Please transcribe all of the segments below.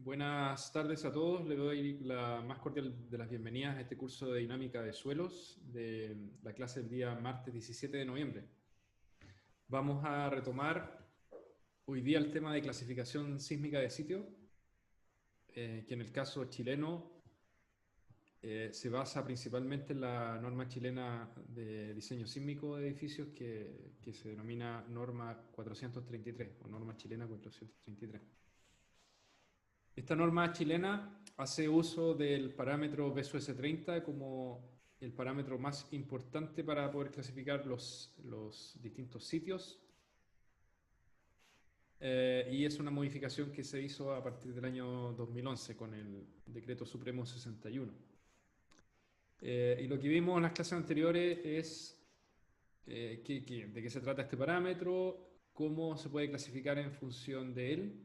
Buenas tardes a todos. Le doy la más cordial de las bienvenidas a este curso de dinámica de suelos de la clase del día martes 17 de noviembre. Vamos a retomar hoy día el tema de clasificación sísmica de sitio, que en el caso chileno se basa principalmente en la norma chilena de diseño sísmico de edificios que se denomina norma 433 o norma chilena 433. Esta norma chilena hace uso del parámetro BSUS-30 como el parámetro más importante para poder clasificar los distintos sitios, y es una modificación que se hizo a partir del año 2011 con el Decreto Supremo 61. Y lo que vimos en las clases anteriores es de qué se trata este parámetro, cómo se puede clasificar en función de él,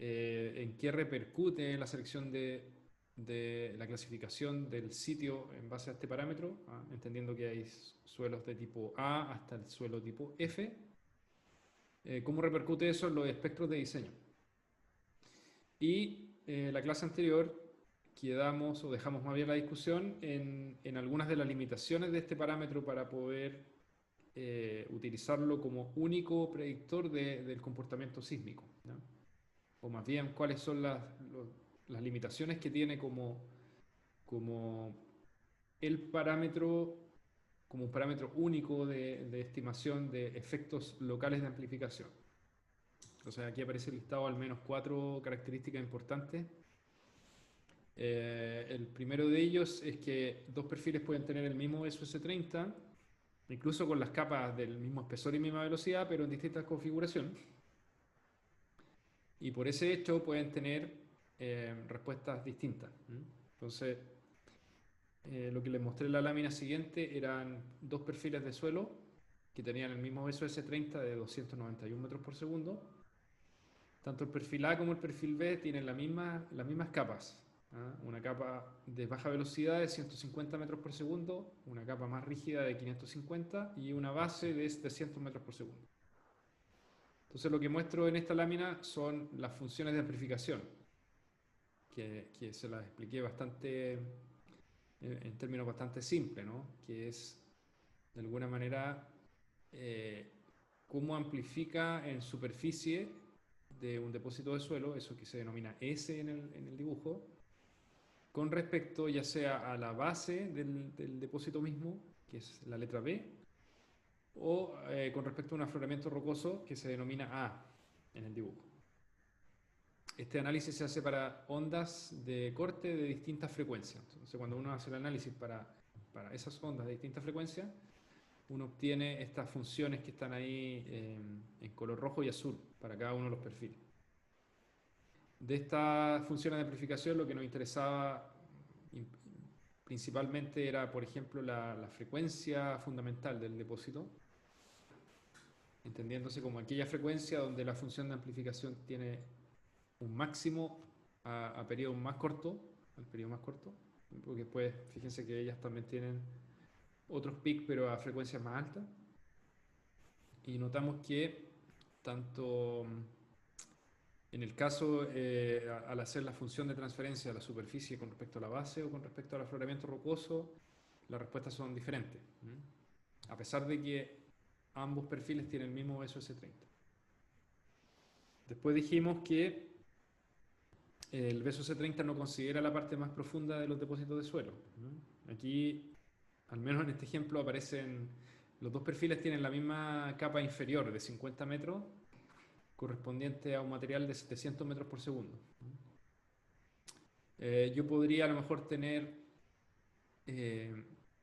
en qué repercute la selección de la clasificación del sitio en base a este parámetro, entendiendo que hay suelos de tipo A hasta el suelo tipo F, cómo repercute eso en los espectros de diseño. Y la clase anterior quedamos o dejamos más bien la discusión en algunas de las limitaciones de este parámetro para poder utilizarlo como único predictor del comportamiento sísmico, ¿no? O más bien cuáles son las limitaciones que tiene como el parámetro, como un parámetro único de estimación de efectos locales de amplificación. Entonces aquí aparece listado al menos 4 características importantes. El primero de ellos es que dos perfiles pueden tener el mismo SOS30, incluso con las capas del mismo espesor y misma velocidad, pero en distintas configuraciones. Y por ese hecho pueden tener respuestas distintas. Entonces, lo que les mostré en la lámina siguiente eran dos perfiles de suelo que tenían el mismo SOS30 de 291 metros por segundo. Tanto el perfil A como el perfil B tienen las mismas capas. Una capa de baja velocidad de 150 metros por segundo, una capa más rígida de 550 y una base de 700 metros por segundo. Entonces lo que muestro en esta lámina son las funciones de amplificación, que se las expliqué bastante en términos bastante simples, ¿no? Que es, de alguna manera, cómo amplifica en superficie de un depósito de suelo, eso que se denomina S en el dibujo, con respecto ya sea a la base del depósito mismo, que es la letra B, o con respecto a un afloramiento rocoso que se denomina A en el dibujo. Este análisis se hace para ondas de corte de distintas frecuencias. Entonces, cuando uno hace el análisis para esas ondas de distintas frecuencias, uno obtiene estas funciones que están ahí en color rojo y azul para cada uno de los perfiles. De estas funciones de amplificación, lo que nos interesaba principalmente era, por ejemplo, la frecuencia fundamental del depósito, entendiéndose como aquella frecuencia donde la función de amplificación tiene un máximo a periodos más cortos, al periodo más corto, porque después fíjense que ellas también tienen otros pics pero a frecuencias más altas, y notamos que tanto en el caso al hacer la función de transferencia a la superficie con respecto a la base o con respecto al afloramiento rocoso, las respuestas son diferentes, a pesar de que ambos perfiles tienen el mismo SOS30. Después dijimos que el BSOC30 no considera la parte más profunda de los depósitos de suelo, ¿no? Aquí, al menos en este ejemplo, aparecen los dos perfiles tienen la misma capa inferior de 50 metros, correspondiente a un material de 700 metros por segundo. Yo podría a lo mejor tener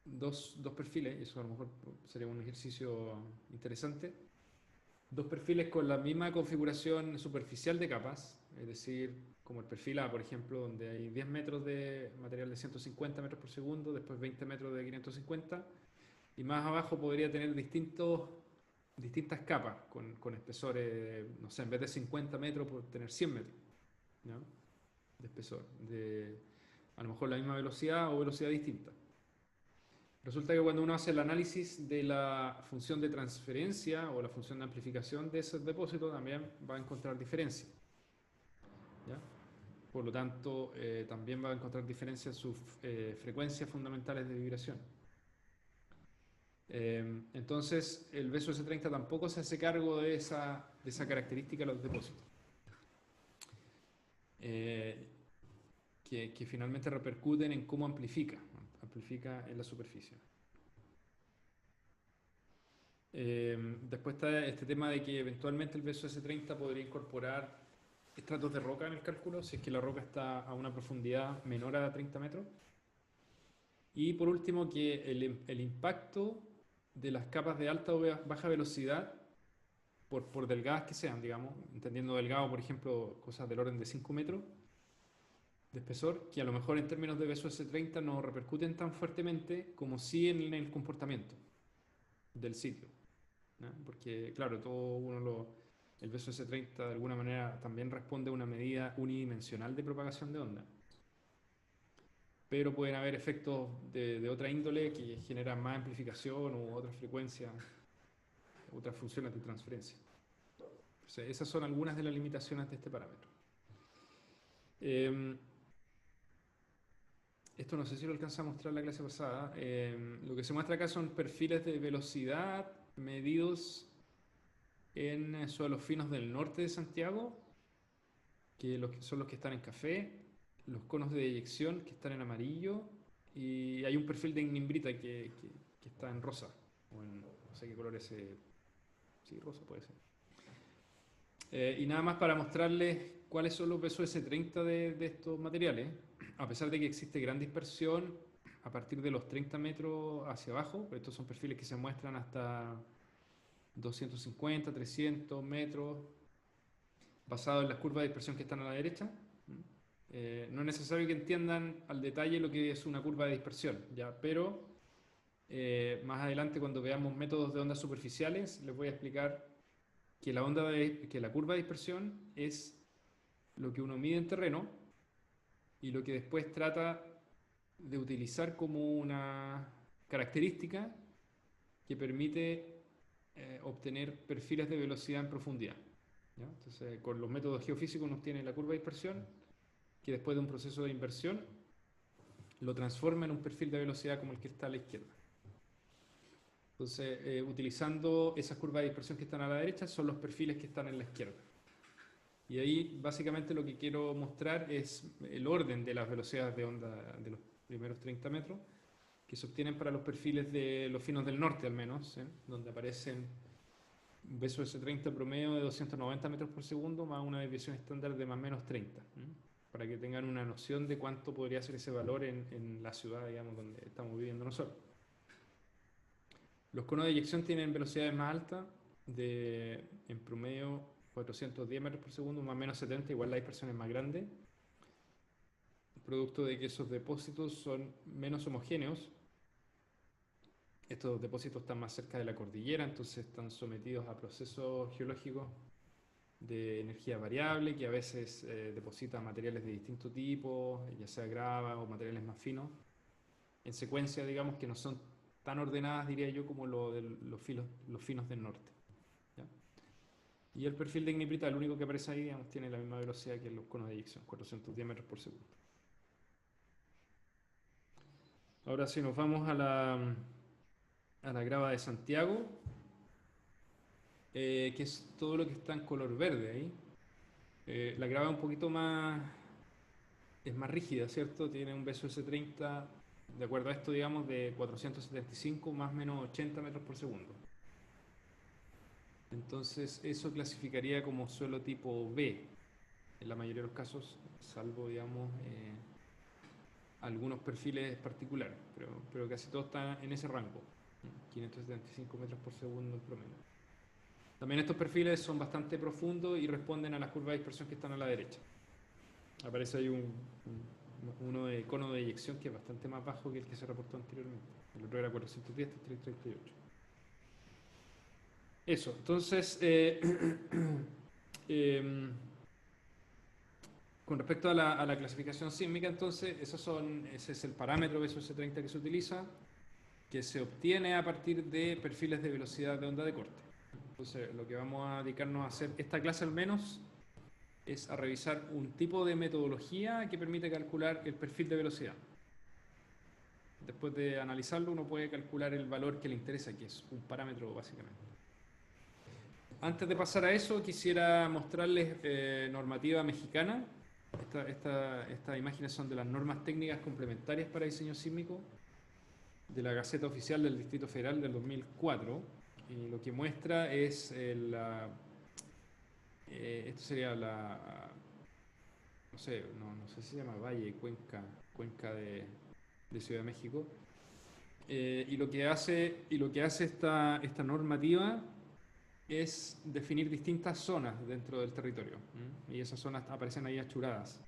dos perfiles, eso a lo mejor sería un ejercicio interesante. Dos perfiles con la misma configuración superficial de capas, es decir, como el perfil A, por ejemplo, donde hay 10 metros de material de 150 metros por segundo, después 20 metros de 550, y más abajo podría tener distintas capas con espesores, no sé, en vez de 50 metros, por tener 100 metros, ¿no? De espesor, de a lo mejor la misma velocidad o velocidad distinta. Resulta que cuando uno hace el análisis de la función de transferencia o la función de amplificación de ese depósito, también va a encontrar diferencias, ¿ya? Por lo tanto, también va a encontrar diferencias en sus frecuencias fundamentales de vibración. Entonces, el BSOS-30 tampoco se hace cargo de esa característica de los depósitos, que finalmente repercuten en cómo amplifica en la superficie. Después está este tema de que eventualmente el BSOS-30 podría incorporar estratos de roca en el cálculo, si es que la roca está a una profundidad menor a 30 metros. Y por último, que el impacto de las capas de alta o baja velocidad, por delgadas que sean, digamos, entendiendo delgado, por ejemplo, cosas del orden de 5 metros de espesor, que a lo mejor en términos de BSOS-30 no repercuten tan fuertemente como sí en el comportamiento del sitio, ¿no? Porque, claro, el BSOS-30 de alguna manera también responde a una medida unidimensional de propagación de onda. Pero pueden haber efectos de otra índole que generan más amplificación u otras frecuencias, otras funciones de transferencia. O sea, esas son algunas de las limitaciones de este parámetro. Esto no sé si lo alcanza a mostrar la clase pasada. Lo que se muestra acá son perfiles de velocidad medidos en suelos finos del norte de Santiago, que son los que están en café, los conos de eyección que están en amarillo, y hay un perfil de ignimbrita que está en rosa, o en no sé qué color es, sí, rosa puede ser. Y nada más para mostrarles cuáles son los BSOS-30 de estos materiales. A pesar de que existe gran dispersión a partir de los 30 metros hacia abajo, estos son perfiles que se muestran hasta 250, 300 metros, basado en las curvas de dispersión que están a la derecha. No es necesario que entiendan al detalle lo que es una curva de dispersión, ¿ya? Pero más adelante, cuando veamos métodos de ondas superficiales, les voy a explicar que la curva de dispersión es lo que uno mide en terreno y lo que después trata de utilizar como una característica que permite obtener perfiles de velocidad en profundidad, ¿ya? Entonces, con los métodos geofísicos uno tiene la curva de dispersión, que después de un proceso de inversión lo transforma en un perfil de velocidad como el que está a la izquierda. Entonces, utilizando esas curvas de dispersión que están a la derecha, son los perfiles que están en la izquierda. Y ahí básicamente lo que quiero mostrar es el orden de las velocidades de onda de los primeros 30 metros que se obtienen para los perfiles de los finos del norte al menos, donde aparecen un BSOS-30 promedio de 290 metros por segundo más una desviación estándar de más o menos 30, para que tengan una noción de cuánto podría ser ese valor en la ciudad, digamos, donde estamos viviendo nosotros. Los conos de eyección tienen velocidades más altas, en promedio 410 metros por segundo, más o menos 70, igual la dispersión es más grande, producto de que esos depósitos son menos homogéneos. Estos depósitos están más cerca de la cordillera, entonces están sometidos a procesos geológicos de energía variable, que a veces depositan materiales de distinto tipo, ya sea grava o materiales más finos, en secuencia, digamos, que no son tan ordenadas, diría yo, como los finos del norte, ¿ya? Y el perfil de igniprita, el único que aparece ahí, digamos, tiene la misma velocidad que los conos de eyección, 410 metros por segundo. Ahora si nos vamos a la grava de Santiago, que es todo lo que está en color verde ahí. La grava es un poquito más, es más rígida, ¿cierto? Tiene un BSOS-30, de acuerdo a esto, digamos, de 475 más o menos 80 metros por segundo. Entonces eso clasificaría como suelo tipo B, en la mayoría de los casos, salvo, digamos, algunos perfiles particulares, pero casi todo está en ese rango, 575 metros por segundo en promedio. También estos perfiles son bastante profundos y responden a las curvas de dispersión que están a la derecha. Aparece ahí uno de cono de eyección que es bastante más bajo que el que se reportó anteriormente. El otro era 410, 338. Eso, entonces, con respecto a la clasificación sísmica, entonces, ese es el parámetro BSOS-30 que se utiliza, que se obtiene a partir de perfiles de velocidad de onda de corte. Entonces, lo que vamos a dedicarnos a hacer esta clase al menos es a revisar un tipo de metodología que permite calcular el perfil de velocidad. Después de analizarlo, uno puede calcular el valor que le interesa, que es un parámetro básicamente. Antes de pasar a eso, quisiera mostrarles normativa mexicana. Estas imágenes son de las normas técnicas complementarias para diseño sísmico de la Gaceta Oficial del Distrito Federal del 2004. Y lo que muestra es esto sería no sé, no sé si se llama Valle, Cuenca de Ciudad de México. Y lo que hace esta normativa es definir distintas zonas dentro del territorio. Y esas zonas aparecen ahí achuradas.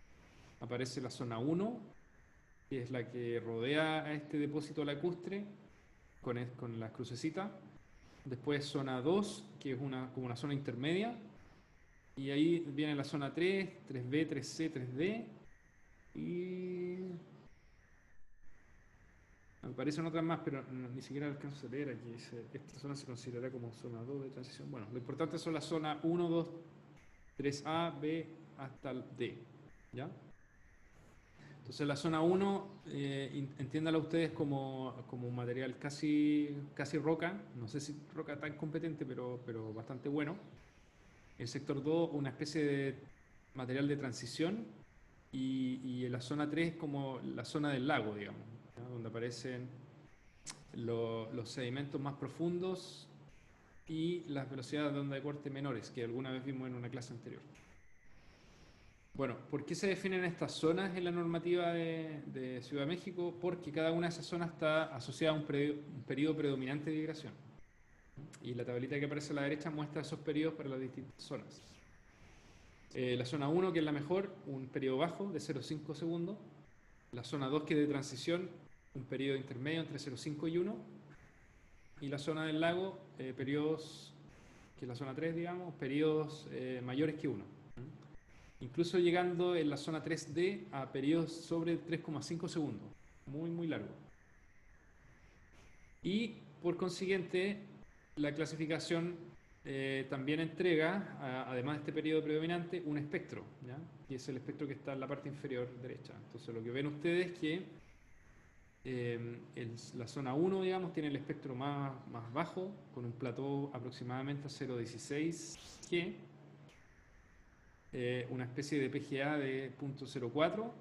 Aparece la zona 1, que es la que rodea a este depósito lacustre con las crucecitas. Después zona 2, que es como una zona intermedia. Y ahí viene la zona 3, 3B, 3C, 3D. Y me aparecen otras más, pero ni siquiera alcanzo a leer aquí. Esta zona se considerará como zona 2 de transición. Bueno, lo importante son las zonas 1, 2, 3A, B hasta el D. ¿Ya? Entonces la zona 1, entiéndala ustedes como un material casi roca. No sé si roca tan competente, pero bastante bueno. El sector 2, una especie de material de transición. Y en la zona 3 como la zona del lago, digamos, ¿ya? Donde aparecen los sedimentos más profundos y las velocidades de onda de corte menores, que alguna vez vimos en una clase anterior. Bueno, ¿por qué se definen estas zonas en la normativa de Ciudad de México? Porque cada una de esas zonas está asociada a un periodo predominante de vibración. Y la tablita que aparece a la derecha muestra esos periodos para las distintas zonas. La zona 1, que es la mejor, un periodo bajo de 0,5 segundos. La zona 2, que es de transición, un periodo intermedio entre 0,5 y 1. Y la zona del lago, periodos, que es la zona 3, digamos, periodos mayores que 1. Incluso llegando en la zona 3D a periodos sobre 3,5 segundos. Muy, muy largo. Y por consiguiente, la clasificación también entrega, además de este periodo predominante, un espectro, ¿ya? Y es el espectro que está en la parte inferior derecha. Entonces lo que ven ustedes es que la zona 1, digamos, tiene el espectro más bajo, con un plató aproximadamente a 0,16 G, una especie de PGA de 0,04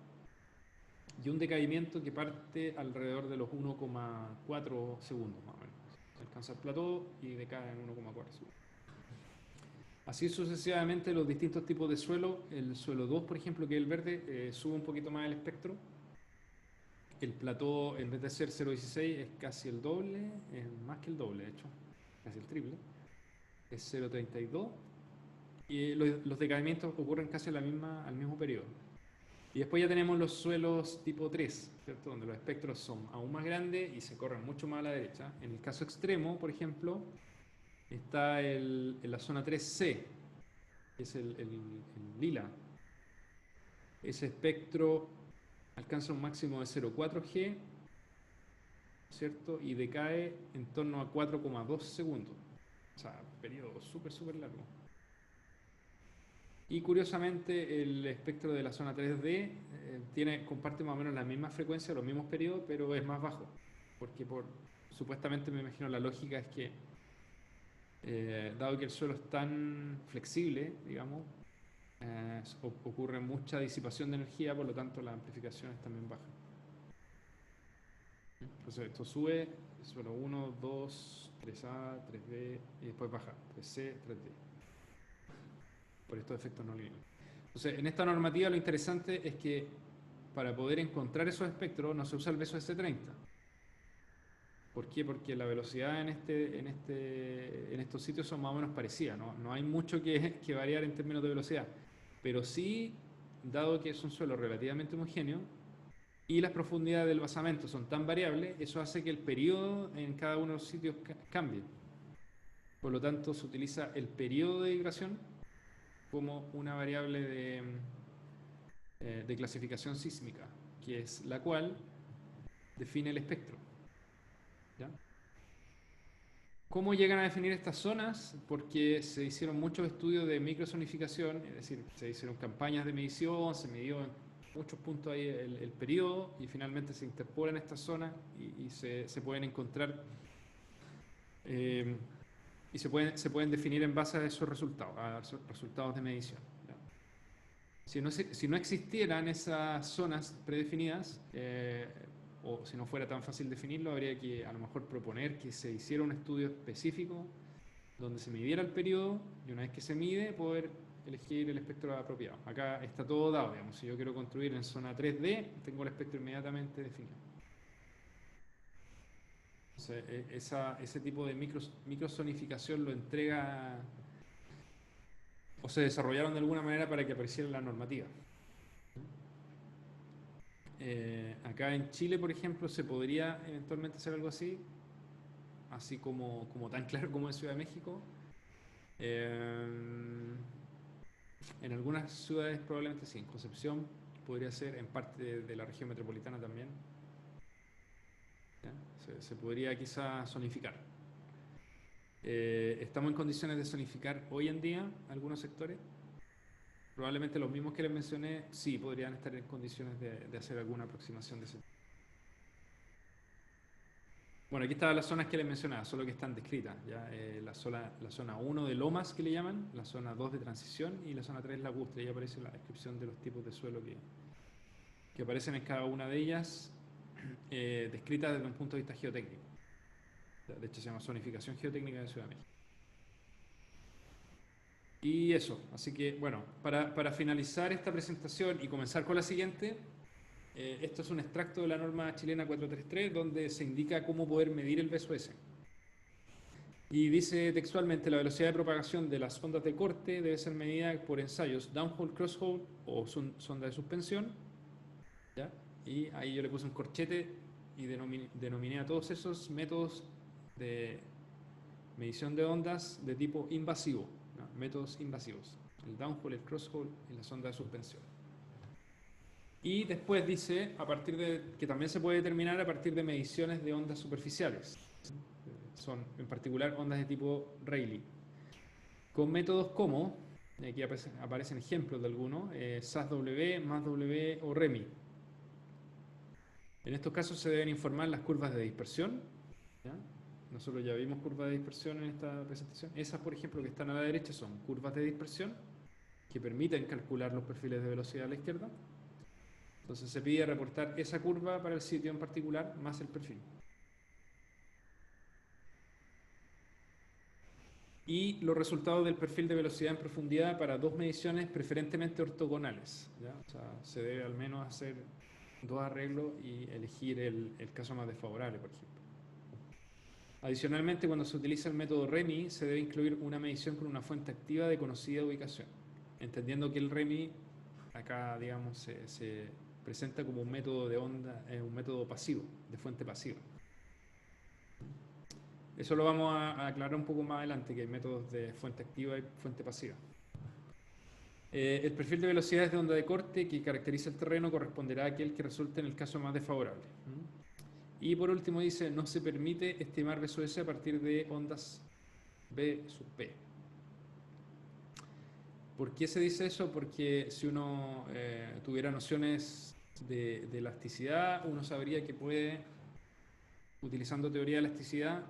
y un decaimiento que parte alrededor de los 1,4 segundos más o menos. Alcanza el plató y decae en 1,4 segundos. Así sucesivamente los distintos tipos de suelo. El suelo 2, por ejemplo, que es el verde, sube un poquito más el espectro. El plató, en vez de ser 0,16, es casi el doble, es más que el doble, de hecho, casi el triple. Es 0,32. Y los decaimientos ocurren casi al mismo periodo. Y después ya tenemos los suelos tipo 3, ¿cierto? Donde los espectros son aún más grandes y se corren mucho más a la derecha. En el caso extremo, por ejemplo, está en la zona 3C, que es el lila. Ese espectro alcanza un máximo de 0,4 G, ¿cierto? Y decae en torno a 4,2 segundos. O sea, periodo súper, súper largo. Y curiosamente el espectro de la zona 3D comparte más o menos la misma frecuencia, los mismos periodos, pero es más bajo. Porque supuestamente me imagino la lógica es que dado que el suelo es tan flexible, digamos, ocurre mucha disipación de energía, por lo tanto la amplificación es también baja. Entonces esto sube, suelo 1, 2, 3A, 3B y después baja, 3C, 3D. Por estos efectos no lineales. Entonces, en esta normativa lo interesante es que para poder encontrar esos espectros no se usa el beso S30. ¿Por qué? Porque la velocidad en estos sitios son más o menos parecidas, no hay mucho que variar en términos de velocidad, pero sí, dado que es un suelo relativamente homogéneo y las profundidades del basamento son tan variables, eso hace que el periodo en cada uno de los sitios cambie. Por lo tanto, se utiliza el periodo de vibración como una variable de clasificación sísmica, que es la cual define el espectro. ¿Ya? ¿Cómo llegan a definir estas zonas? Porque se hicieron muchos estudios de microzonificación, es decir, se hicieron campañas de medición, se midió en muchos puntos ahí el periodo y finalmente se interpolan estas zonas y se pueden encontrar eh, y se pueden definir en base a esos resultados, a esos resultados de medición. ¿Ya? Si no existieran esas zonas predefinidas, o si no fuera tan fácil definirlo, habría que a lo mejor proponer que se hiciera un estudio específico donde se midiera el periodo y una vez que se mide, poder elegir el espectro apropiado. Acá está todo dado, digamos. Si yo quiero construir en zona 3D, tengo el espectro inmediatamente definido. Entonces, ese tipo de microzonificación lo entrega o se desarrollaron de alguna manera para que apareciera en la normativa. Acá en Chile, por ejemplo, se podría eventualmente hacer algo así, así como tan claro como en Ciudad de México. En algunas ciudades probablemente sí, en Concepción podría ser, en parte de la región metropolitana también. ¿Ya? Se podría quizá zonificar. ¿Estamos en condiciones de zonificar hoy en día algunos sectores? Probablemente los mismos que les mencioné, sí, podrían estar en condiciones de hacer alguna aproximación de ese tipo. Bueno, aquí están las zonas que les mencionaba, solo que están descritas. ¿Ya? La zona 1 de lomas, que le llaman, la zona 2 de transición y la zona 3 lacustre. Ahí aparece la descripción de los tipos de suelo que aparecen en cada una de ellas, descritas desde un punto de vista geotécnico. De hecho, se llama zonificación geotécnica de Ciudad de México. Y eso, así que bueno, para finalizar esta presentación y comenzar con la siguiente, esto es un extracto de la norma chilena 433 donde se indica cómo poder medir el BSOS. Y dice textualmente, la velocidad de propagación de las ondas de corte debe ser medida por ensayos downhole, crosshole o sonda de suspensión. ¿Ya? Y ahí yo le puse un corchete y denominé a todos esos métodos de medición de ondas de tipo invasivo, ¿no? Métodos invasivos, el downhole, el crosshole y la sonda de suspensión. Y después dice, a partir de, que también se puede determinar a partir de mediciones de ondas superficiales. Son en particular ondas de tipo Rayleigh. Con métodos como, aquí aparecen ejemplos de algunos, SAS-W, MAS-W o REMI. En estos casos se deben informar las curvas de dispersión. ¿Ya? Nosotros ya vimos curvas de dispersión en esta presentación. Esas, por ejemplo, que están a la derecha son curvas de dispersión que permiten calcular los perfiles de velocidad a la izquierda. Entonces se pide reportar esa curva para el sitio en particular más el perfil. Y los resultados del perfil de velocidad en profundidad para dos mediciones preferentemente ortogonales. ¿Ya? O sea, se debe al menos hacer dos arreglos y elegir el caso más desfavorable, por ejemplo. Adicionalmente, cuando se utiliza el método REMI, se debe incluir una medición con una fuente activa de conocida ubicación, entendiendo que el REMI acá, digamos, se presenta como un método de onda, un método pasivo, de fuente pasiva. Eso lo vamos a aclarar un poco más adelante, que hay métodos de fuente activa y fuente pasiva. El perfil de velocidades de onda de corte que caracteriza el terreno corresponderá a aquel que resulte en el caso más desfavorable. Y por último dice, no se permite estimar BSOS a partir de ondas B sub P. ¿Por qué se dice eso? Porque si uno tuviera nociones de elasticidad, uno sabría que puede, utilizando teoría de elasticidad,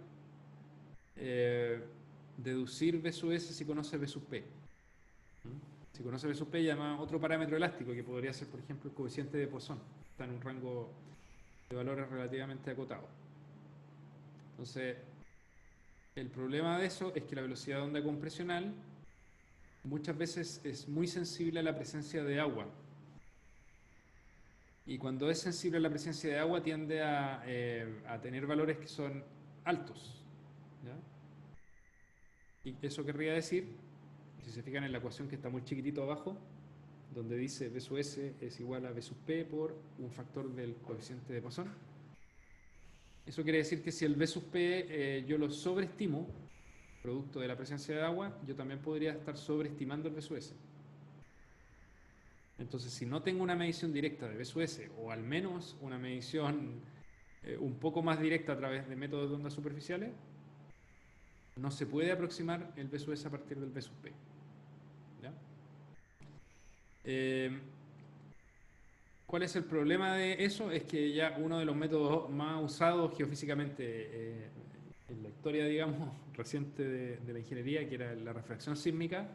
deducir B sub S si conoce B sub P. Si conoce B sub P, llama otro parámetro elástico, que podría ser, por ejemplo, el coeficiente de Poisson. Está en un rango de valores relativamente acotado. Entonces, el problema de eso es que la velocidad de onda compresional muchas veces es muy sensible a la presencia de agua. Y cuando es sensible a la presencia de agua tiende a tener valores que son altos. ¿Ya? Y eso querría decir, si se fijan en la ecuación que está muy chiquitito abajo, donde dice B sub S es igual a B sub P por un factor del coeficiente de Poisson. Eso quiere decir que si el B sub P yo lo sobreestimo, producto de la presencia de agua, yo también podría estar sobreestimando el B sub S. Entonces, si no tengo una medición directa de B sub S, o al menos una medición un poco más directa a través de métodos de ondas superficiales, no se puede aproximar el B sub S a partir del B sub P. ¿Ya? ¿Cuál es el problema de eso? Es que ya uno de los métodos más usados geofísicamente en la historia, digamos, reciente de la ingeniería, que era la refracción sísmica,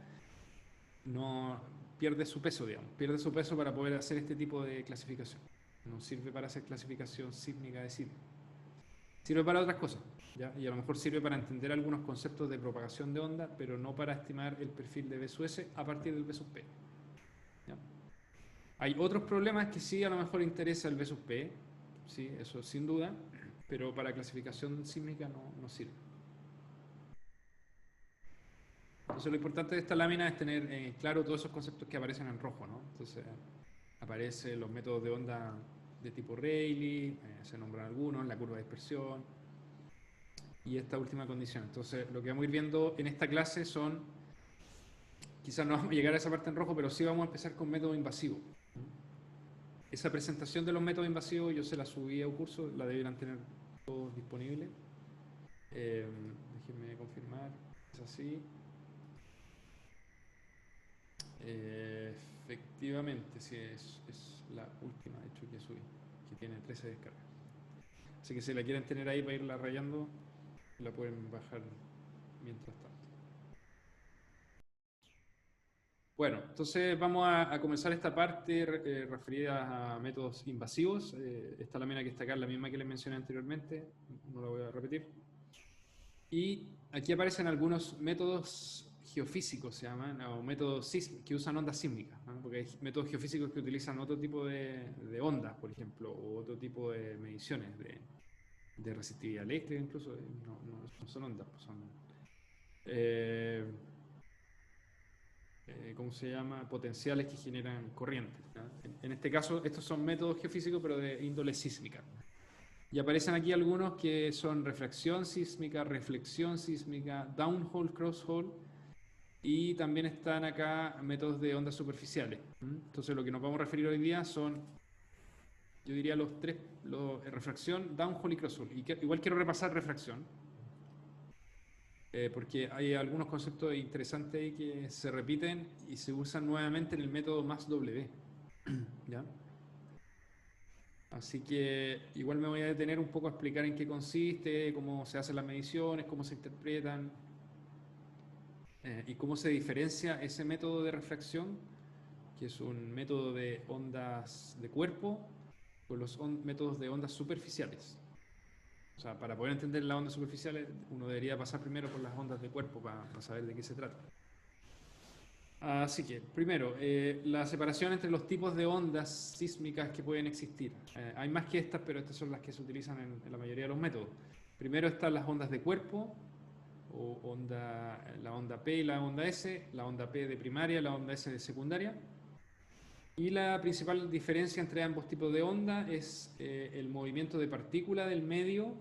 no pierde su peso, digamos, pierde su peso para poder hacer este tipo de clasificación. No sirve para hacer clasificación sísmica de sitio. Sirve para otras cosas, ¿ya? Y a lo mejor sirve para entender algunos conceptos de propagación de onda, pero no para estimar el perfil de B sub S a partir del B sub P. ¿Ya? Hay otros problemas que sí a lo mejor interesa el B sub P, sí, eso sin duda, pero para clasificación sísmica no sirve. Entonces lo importante de esta lámina es tener claro todos esos conceptos que aparecen en rojo, ¿no? Entonces aparecen los métodos de onda de tipo Rayleigh, se nombran algunos, la curva de dispersión y esta última condición. Entonces lo que vamos a ir viendo en esta clase son, quizás no vamos a llegar a esa parte en rojo, pero sí vamos a empezar con método invasivo. Esa presentación de los métodos invasivos yo se la subí a un curso, la deberán tener todos disponibles. Déjenme confirmar, es así. Efectivamente, sí, es la última, de hecho, que subí, que tiene 13 descargas. Así que si la quieren tener ahí para irla rayando, la pueden bajar mientras tanto. Bueno, entonces vamos a comenzar esta parte referida a métodos invasivos. Esta lámina que está acá es la misma que les mencioné anteriormente, no la voy a repetir. Y aquí aparecen algunos métodos geofísicos, se llaman, o métodos que usan ondas sísmicas, ¿no? Porque hay métodos geofísicos que utilizan otro tipo de ondas, por ejemplo, o otro tipo de mediciones de resistividad eléctrica, incluso, no son ondas, pues son, ¿cómo se llama? Potenciales que generan corrientes, ¿no? En este caso, estos son métodos geofísicos, pero de índole sísmica. Y aparecen aquí algunos que son refracción sísmica, reflexión sísmica, downhole, crosshole, y también están acá métodos de ondas superficiales. Entonces lo que nos vamos a referir hoy día son, yo diría los tres, refracción, downhole y crosshole. Y igual quiero repasar refracción, porque hay algunos conceptos interesantes ahí que se repiten y se usan nuevamente en el método más W. ¿Ya? Así que igual me voy a detener un poco a explicar en qué consiste, cómo se hacen las mediciones, cómo se interpretan y cómo se diferencia ese método de refracción, que es un método de ondas de cuerpo, con los métodos de ondas superficiales. O sea, para poder entender las ondas superficiales, uno debería pasar primero por las ondas de cuerpo para saber de qué se trata. Así que, primero, la separación entre los tipos de ondas sísmicas que pueden existir. Hay más que estas, pero estas son las que se utilizan en la mayoría de los métodos. Primero están las ondas de cuerpo, o la onda P y la onda S, la onda P de primaria, la onda S de secundaria. Y la principal diferencia entre ambos tipos de onda es el movimiento de partícula del medio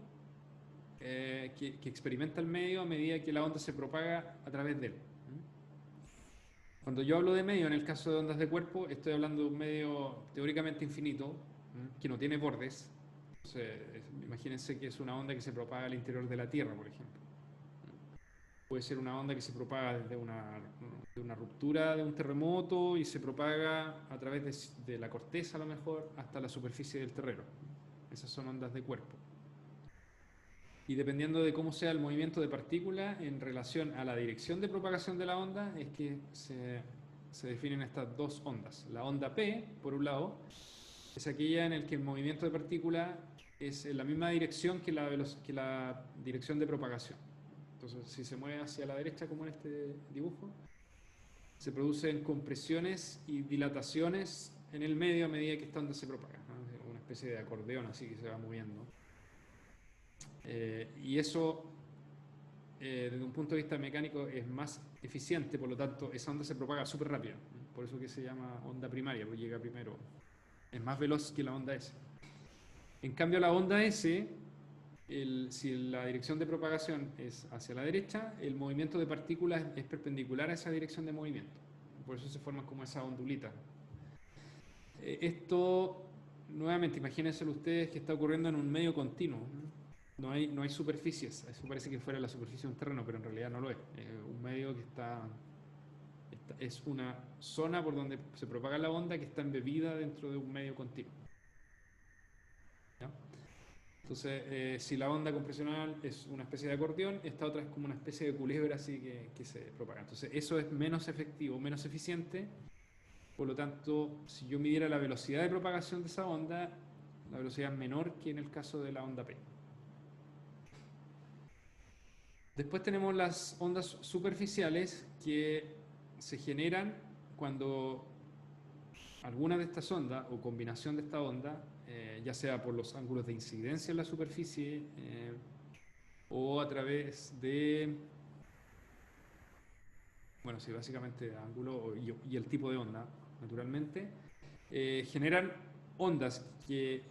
que experimenta el medio a medida que la onda se propaga a través de él. Cuando yo hablo de medio, en el caso de ondas de cuerpo, estoy hablando de un medio teóricamente infinito, que no tiene bordes. Entonces, imagínense que es una onda que se propaga al interior de la Tierra, por ejemplo. Puede ser una onda que se propaga desde una ruptura de un terremoto y se propaga a través de la corteza, a lo mejor, hasta la superficie del terreno. Esas son ondas de cuerpo. Y dependiendo de cómo sea el movimiento de partícula en relación a la dirección de propagación de la onda, es que se definen estas dos ondas. La onda P, por un lado, es aquella en la que el movimiento de partícula es en la misma dirección que la dirección de propagación. Entonces, si se mueve hacia la derecha, como en este dibujo, se producen compresiones y dilataciones en el medio a medida que esta onda se propaga, ¿no? Una especie de acordeón así que se va moviendo. Y eso, desde un punto de vista mecánico, es más eficiente, por lo tanto, esa onda se propaga súper rápido. Por eso que se llama onda primaria, porque llega primero. Es más veloz que la onda S. En cambio, la onda S, si la dirección de propagación es hacia la derecha, el movimiento de partículas es perpendicular a esa dirección de movimiento. Por eso se forman como esa ondulita. Esto, nuevamente, imagínenselo ustedes que está ocurriendo en un medio continuo, ¿no? no hay superficies. Eso parece que fuera la superficie de un terreno, pero en realidad no lo es. Es un medio que es una zona por donde se propaga la onda que está embebida dentro de un medio continuo. ¿Ya? Entonces, si la onda compresional es una especie de acordeón, esta otra es como una especie de culebra así que se propaga. Entonces, eso es menos efectivo, menos eficiente. Por lo tanto, si yo midiera la velocidad de propagación de esa onda, la velocidad es menor que en el caso de la onda P. Después tenemos las ondas superficiales que se generan cuando alguna de estas ondas o combinación de esta onda, ya sea por los ángulos de incidencia en la superficie o a través de, bueno, sí, básicamente ángulo y el tipo de onda, naturalmente, generan ondas que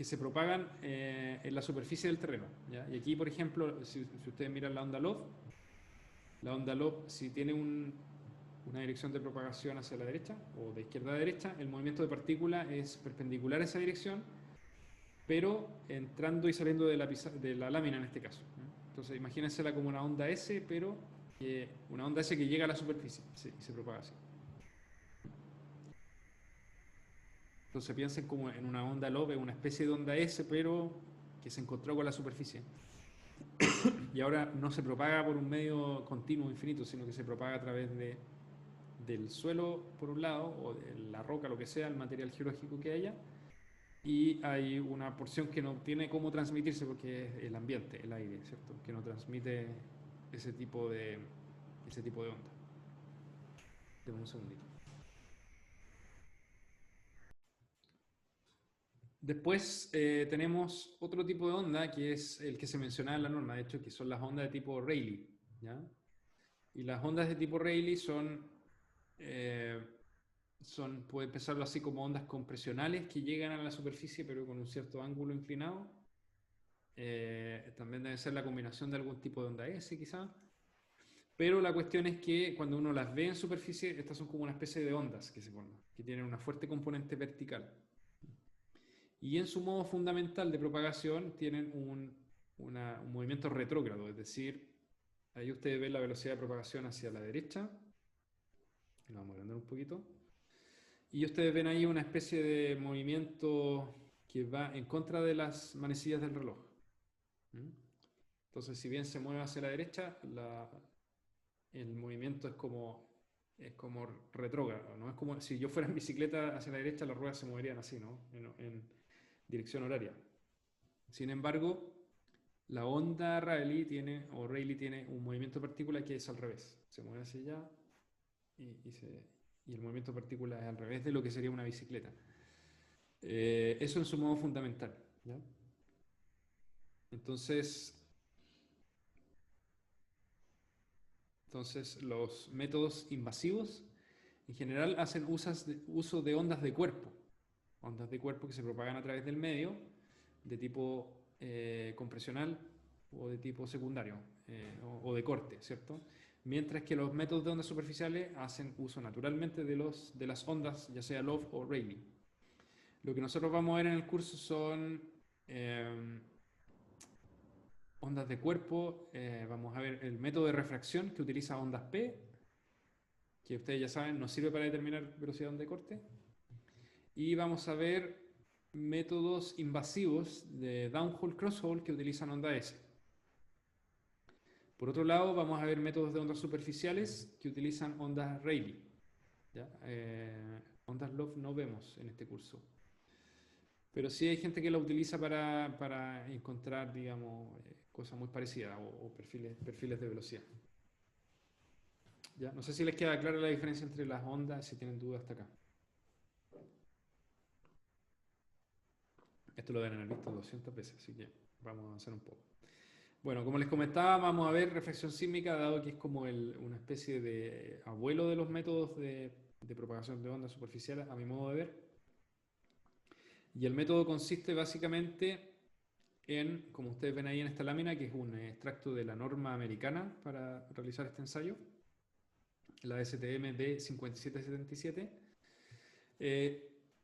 se propagan en la superficie del terreno. ¿Ya? Y aquí, por ejemplo, si ustedes miran la onda Love, si tiene una dirección de propagación hacia la derecha o de izquierda a derecha, el movimiento de partícula es perpendicular a esa dirección, pero entrando y saliendo de la lámina en este caso. ¿No? Entonces, imagínensela como una onda S, pero una onda S que llega a la superficie y se propaga así. Entonces piensen como en una onda Love, una especie de onda S, pero que se encontró con la superficie. Y ahora no se propaga por un medio continuo infinito, sino que se propaga a través del suelo, por un lado, o de la roca, lo que sea, el material geológico que haya, y hay una porción que no tiene cómo transmitirse porque es el ambiente, el aire, ¿cierto? Que no transmite ese tipo de onda. Deme un segundito. Después tenemos otro tipo de onda que es el que se mencionaba en la norma, de hecho, que son las ondas de tipo Rayleigh, ¿ya? Y las ondas de tipo Rayleigh eh, puede pensarlo así como ondas compresionales que llegan a la superficie pero con un cierto ángulo inclinado. También debe ser la combinación de algún tipo de onda S quizá. Pero la cuestión es que cuando uno las ve en superficie, estas son como una especie de ondas que se forman, que tienen una fuerte componente vertical. Y en su modo fundamental de propagación tienen un movimiento retrógrado, es decir, ahí ustedes ven la velocidad de propagación hacia la derecha. Lo vamos a agrandar un poquito. Y ustedes ven ahí una especie de movimiento que va en contra de las manecillas del reloj. ¿Mm? Entonces, si bien se mueve hacia la derecha, el movimiento es como retrógrado, ¿no? Es como si yo fuera en bicicleta hacia la derecha, las ruedas se moverían así, ¿no? En dirección horaria. Sin embargo, la onda Rayleigh tiene un movimiento de partícula que es al revés. Se mueve hacia allá y, y el movimiento de partícula es al revés de lo que sería una bicicleta. Eso en su modo fundamental. ¿Ya? Entonces, los métodos invasivos en general hacen uso de ondas de cuerpo que se propagan a través del medio de tipo compresional o de tipo secundario o de corte, ¿cierto? Mientras que los métodos de ondas superficiales hacen uso naturalmente de las ondas, ya sea Love o Rayleigh. Lo que nosotros vamos a ver en el curso son eh, ondas de cuerpo, vamos a ver el método de refracción que utiliza ondas P, que ustedes ya saben nos sirve para determinar velocidad de onda de corte. Y vamos a ver métodos invasivos de downhole crosshole que utilizan onda S. Por otro lado, vamos a ver métodos de ondas superficiales que utilizan ondas Rayleigh. ¿Ya? Ondas Love no vemos en este curso. Pero sí hay gente que la utiliza para encontrar, digamos, cosas muy parecidas o perfiles de velocidad. ¿Ya? No sé si les queda clara la diferencia entre las ondas, si tienen dudas hasta acá. Esto lo deben haber visto 200 veces, así que vamos a avanzar un poco. Bueno, como les comentaba, vamos a ver reflexión sísmica, dado que es como una especie de abuelo de los métodos de propagación de ondas superficiales, a mi modo de ver. Y el método consiste básicamente en, como ustedes ven ahí en esta lámina, que es un extracto de la norma americana para realizar este ensayo, la STM D5777,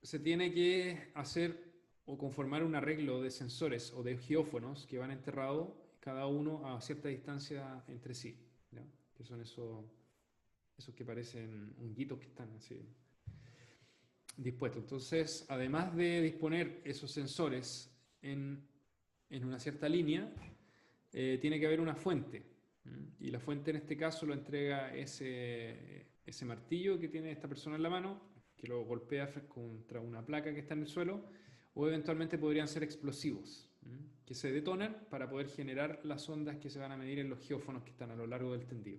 se tiene que hacer o conformar un arreglo de sensores o de geófonos que van enterrados cada uno a cierta distancia entre sí, ¿ya? Que son esos que parecen honguitos que están así dispuestos. Entonces, además de disponer esos sensores en una cierta línea, tiene que haber una fuente. Y la fuente en este caso lo entrega ese martillo que tiene esta persona en la mano, que lo golpea contra una placa que está en el suelo, o eventualmente podrían ser explosivos, que se detonan para poder generar las ondas que se van a medir en los geófonos que están a lo largo del tendido.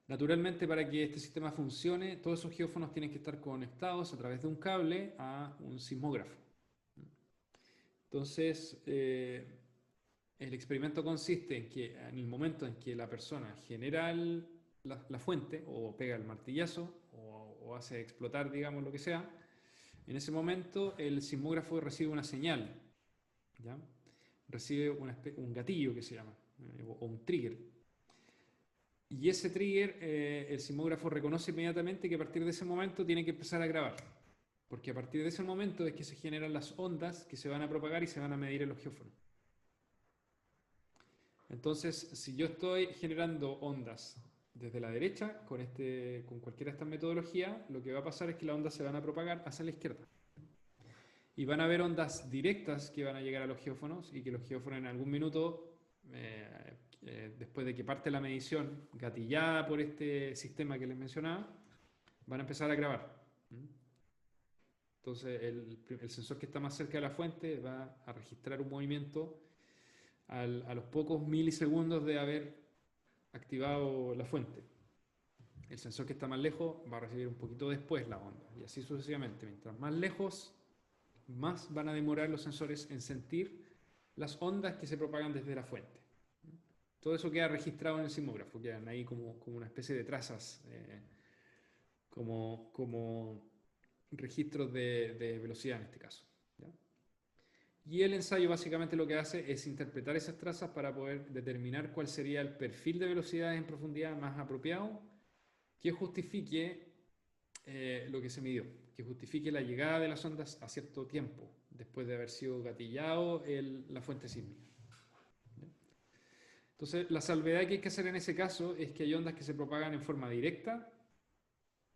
Naturalmente, para que este sistema funcione, todos esos geófonos tienen que estar conectados a través de un cable a un sismógrafo. Entonces, el experimento consiste en que en el momento en que la persona genera la fuente o pega el martillazo o hace explotar, digamos, lo que sea, en ese momento el sismógrafo recibe una señal, ¿ya? Recibe un gatillo que se llama, o un trigger. Y ese trigger, el sismógrafo reconoce inmediatamente que a partir de ese momento tiene que empezar a grabar. Porque a partir de ese momento es que se generan las ondas que se van a propagar y se van a medir en los geófonos. Entonces, si yo estoy generando ondas desde la derecha con cualquiera de estas metodologías, lo que va a pasar es que las ondas se van a propagar hacia la izquierda. Y van a haber ondas directas que van a llegar a los geófonos y que los geófonos en algún minuto, después de que parte la medición gatillada por este sistema que les mencionaba, van a empezar a grabar. Entonces el sensor que está más cerca de la fuente va a registrar un movimiento a los pocos milisegundos de haber activado la fuente. El sensor que está más lejos va a recibir un poquito después la onda y así sucesivamente. Mientras más lejos, más van a demorar los sensores en sentir las ondas que se propagan desde la fuente. Todo eso queda registrado en el sismógrafo, quedan ahí como una especie de trazas, como registros de velocidad en este caso, ¿ya? Y el ensayo básicamente lo que hace es interpretar esas trazas para poder determinar cuál sería el perfil de velocidades en profundidad más apropiado que justifique lo que se midió, que justifique la llegada de las ondas a cierto tiempo después de haber sido gatillado la fuente sísmica. Entonces, la salvedad que hay que hacer en ese caso es que hay ondas que se propagan en forma directa,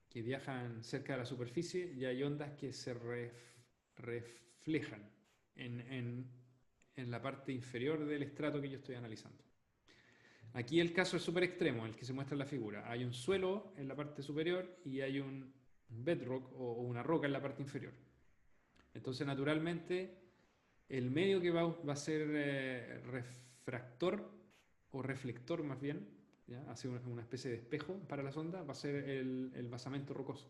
que viajan cerca de la superficie, y hay ondas que se reflejan en la parte inferior del estrato que yo estoy analizando. Aquí el caso es súper extremo, el que se muestra en la figura. Hay un suelo en la parte superior y hay un bedrock o una roca en la parte inferior. Entonces, naturalmente, el medio que va a ser refractor o reflector más bien, ¿ya? Hace una especie de espejo para las ondas, va a ser el basamento rocoso.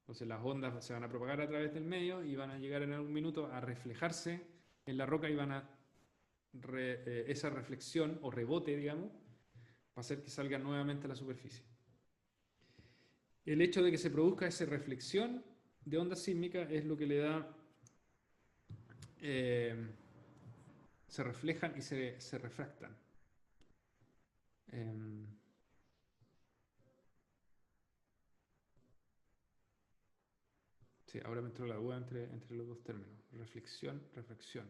Entonces las ondas se van a propagar a través del medio y van a llegar en algún minuto a reflejarse en la roca y van a esa reflexión o rebote, digamos, va a hacer que salgan nuevamente a la superficie. El hecho de que se produzca esa reflexión de ondas sísmicas es lo que le da, se reflejan y se refractan. Sí, ahora me entró la duda entre los dos términos, reflexión, refracción.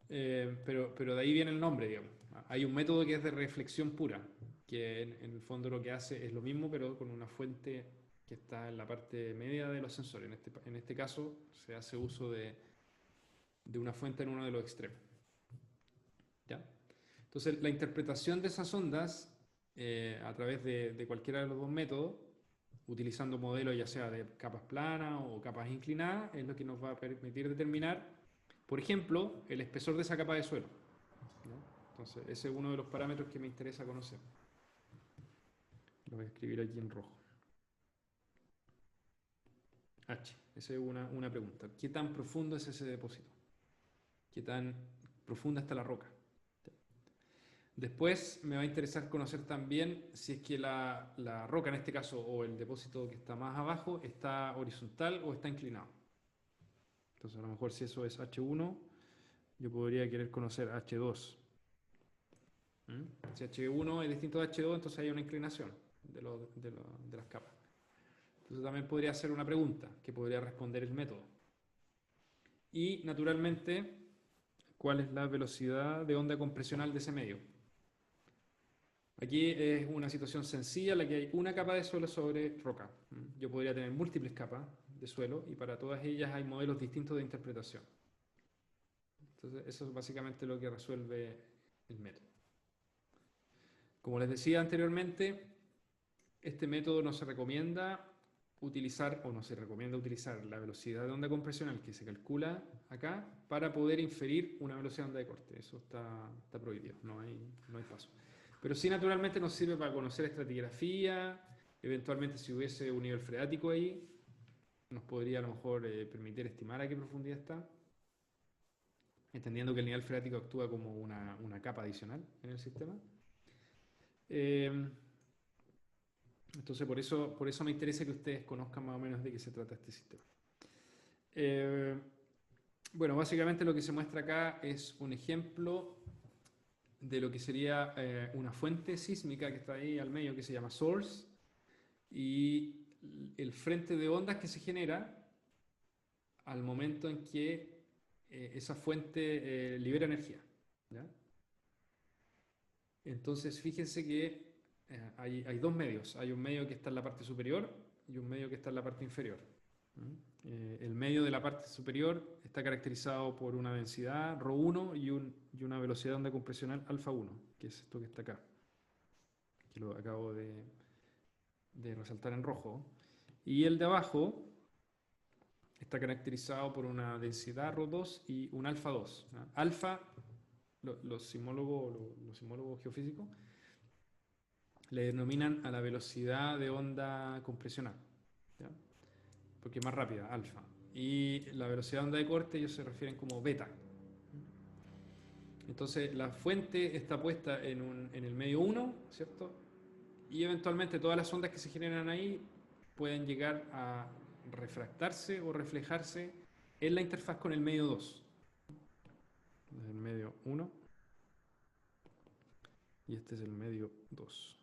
Pero de ahí viene el nombre, digamos. Hay un método que es de reflexión pura, que en el fondo lo que hace es lo mismo, pero con una fuente que está en la parte media de los sensores. En este caso se hace uso de una fuente en uno de los extremos. ¿Ya? Entonces, la interpretación de esas ondas a través de cualquiera de los dos métodos, utilizando modelos ya sea de capas planas o capas inclinadas, es lo que nos va a permitir determinar, por ejemplo, el espesor de esa capa de suelo, ¿no? Entonces, ese es uno de los parámetros que me interesa conocer. Lo voy a escribir aquí en rojo. H. Esa es una pregunta. ¿Qué tan profundo es ese depósito? ¿Qué tan profunda está la roca? Después me va a interesar conocer también si es que la roca, en este caso, o el depósito que está más abajo, está horizontal o está inclinado. Entonces, a lo mejor si eso es H1, yo podría querer conocer H2. Si H1 es distinto de H2, entonces hay una inclinación de las capas. Entonces también podría ser una pregunta que podría responder el método. Y naturalmente, ¿cuál es la velocidad de onda compresional de ese medio? Aquí es una situación sencilla en la que hay una capa de suelo sobre roca. Yo podría tener múltiples capas de suelo y para todas ellas hay modelos distintos de interpretación. Entonces, eso es básicamente lo que resuelve el método. Como les decía anteriormente, este método no se recomienda utilizar o no se recomienda utilizar la velocidad de onda compresional que se calcula acá para poder inferir una velocidad de onda de corte. Eso está prohibido, no hay paso. Pero sí, naturalmente nos sirve para conocer estratigrafía, eventualmente si hubiese un nivel freático ahí, nos podría a lo mejor permitir estimar a qué profundidad está, entendiendo que el nivel freático actúa como una capa adicional en el sistema. Entonces, por eso me interesa que ustedes conozcan más o menos de qué se trata este sistema. Bueno, básicamente lo que se muestra acá es un ejemplo de lo que sería una fuente sísmica que está ahí al medio, que se llama source, y el frente de ondas que se genera al momento en que esa fuente libera energía, ¿ya? Entonces, fíjense que hay dos medios. Hay un medio que está en la parte superior y un medio que está en la parte inferior. El medio de la parte superior está caracterizado por una densidad ρ1 y una velocidad de onda compresional alfa 1, que es esto que está acá, que lo acabo de resaltar en rojo. Y el de abajo está caracterizado por una densidad ρ2 y un alfa 2. ¿Ya? Alfa, los sismólogos geofísicos le denominan a la velocidad de onda compresional, ¿ya? Porque es más rápida, alfa. Y la velocidad de onda de corte ellos se refieren como beta. Entonces la fuente está puesta en el medio 1, ¿cierto? Y eventualmente todas las ondas que se generan ahí pueden llegar a refractarse o reflejarse en la interfaz con el medio 2. El medio 1 y este es el medio 2.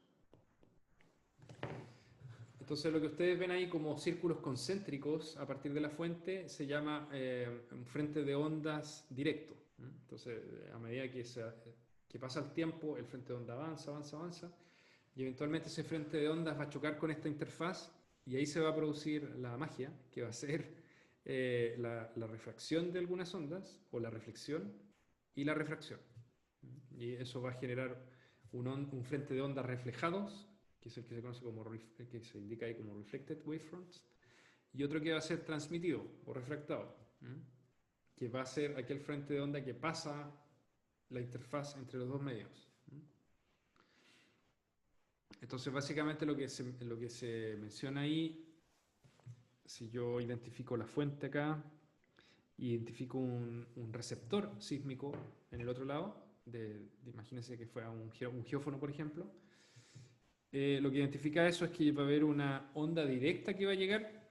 Entonces lo que ustedes ven ahí como círculos concéntricos a partir de la fuente se llama un frente de ondas directo. Entonces a medida que pasa el tiempo el frente de onda avanza y eventualmente ese frente de ondas va a chocar con esta interfaz y ahí se va a producir la magia que va a ser la refracción de algunas ondas o la reflexión y la refracción. Y eso va a generar un frente de ondas reflejados, que es el que se conoce como, que se indica ahí como reflected wavefronts, y otro que va a ser transmitido o refractado, que va a ser aquel frente de onda que pasa la interfaz entre los dos medios. Entonces, básicamente lo que se menciona ahí, si yo identifico la fuente acá, identifico un receptor sísmico en el otro lado, imagínense que fuera un geófono, por ejemplo. Lo que identifica eso es que va a haber una onda directa que va a llegar,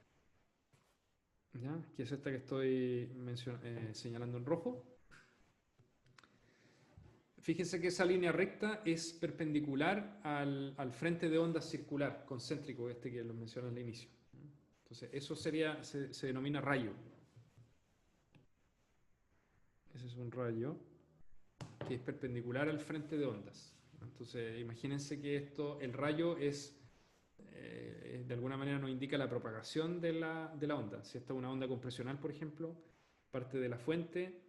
¿ya? Que es esta que estoy señalando en rojo. Fíjense que esa línea recta es perpendicular al frente de onda circular, concéntrico, este que lo mencioné al inicio. Entonces, eso se denomina rayo. Ese es un rayo que es perpendicular al frente de ondas. Entonces, imagínense que el rayo de alguna manera nos indica la propagación de la onda. Si esta es una onda compresional, por ejemplo, parte de la fuente,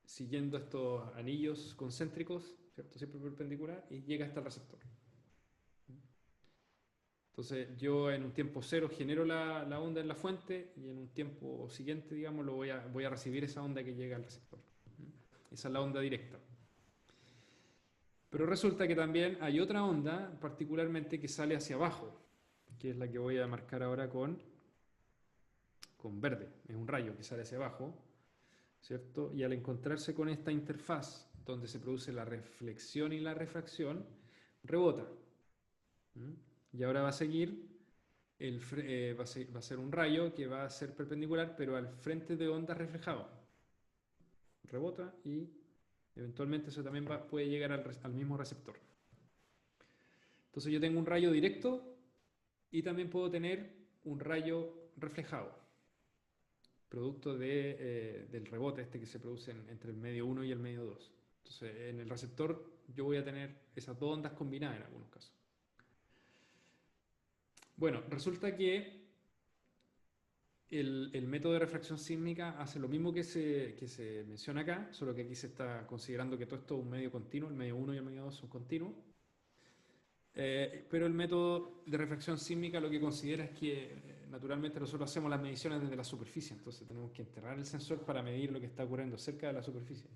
siguiendo estos anillos concéntricos, ¿cierto? Siempre perpendicular, y llega hasta el receptor. Entonces yo en un tiempo cero genero la onda en la fuente y en un tiempo siguiente, digamos, voy a recibir esa onda que llega al receptor. Esa es la onda directa. Pero resulta que también hay otra onda, particularmente que sale hacia abajo, que es la que voy a marcar ahora con verde. Es un rayo que sale hacia abajo, ¿cierto? Y al encontrarse con esta interfaz donde se produce la reflexión y la refracción, rebota. Y ahora va a seguir, va a ser un rayo que va a ser perpendicular, pero al frente de onda reflejado. Rebota y eventualmente eso también puede llegar al mismo receptor. Entonces yo tengo un rayo directo y también puedo tener un rayo reflejado, producto del rebote este que se produce entre el medio 1 y el medio 2. Entonces, en el receptor yo voy a tener esas dos ondas combinadas en algunos casos. Bueno, resulta que el método de refracción sísmica hace lo mismo que se menciona acá, solo que aquí se está considerando que todo esto es un medio continuo, el medio 1 y el medio 2 son continuos. Pero el método de refracción sísmica lo que considera es que naturalmente nosotros hacemos las mediciones desde la superficie, entonces tenemos que enterrar el sensor para medir lo que está ocurriendo cerca de la superficie.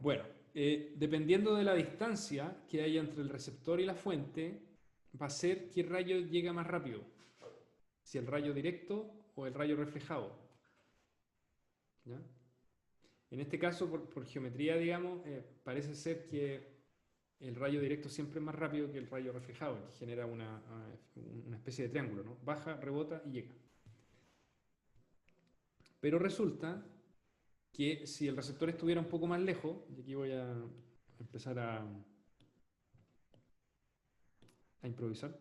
Bueno, dependiendo de la distancia que haya entre el receptor y la fuente, va a ser qué rayo llega más rápido, si el rayo directo o el rayo reflejado. ¿Ya? En este caso, por geometría, digamos, parece ser que el rayo directo siempre es más rápido que el rayo reflejado, que genera una especie de triángulo, ¿no? Baja, rebota y llega. Pero resulta que si el receptor estuviera un poco más lejos, y aquí voy a empezar a improvisar,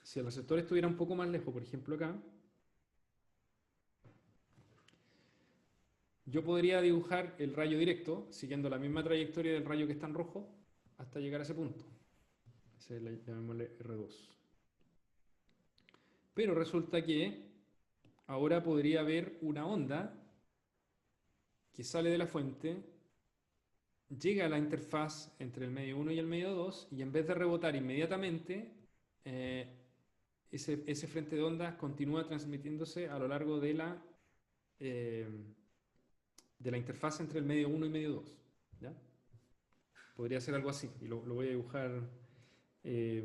si el receptor estuviera un poco más lejos, por ejemplo acá, yo podría dibujar el rayo directo siguiendo la misma trayectoria del rayo que está en rojo hasta llegar a ese punto. Ese llamémosle R2. Pero resulta que ahora podría haber una onda que sale de la fuente, llega a la interfaz entre el medio 1 y el medio 2 y en vez de rebotar inmediatamente, ese frente de ondas continúa transmitiéndose a lo largo eh, de la interfaz entre el medio 1 y medio 2. ¿Ya? Podría ser algo así, y lo voy a dibujar. eh,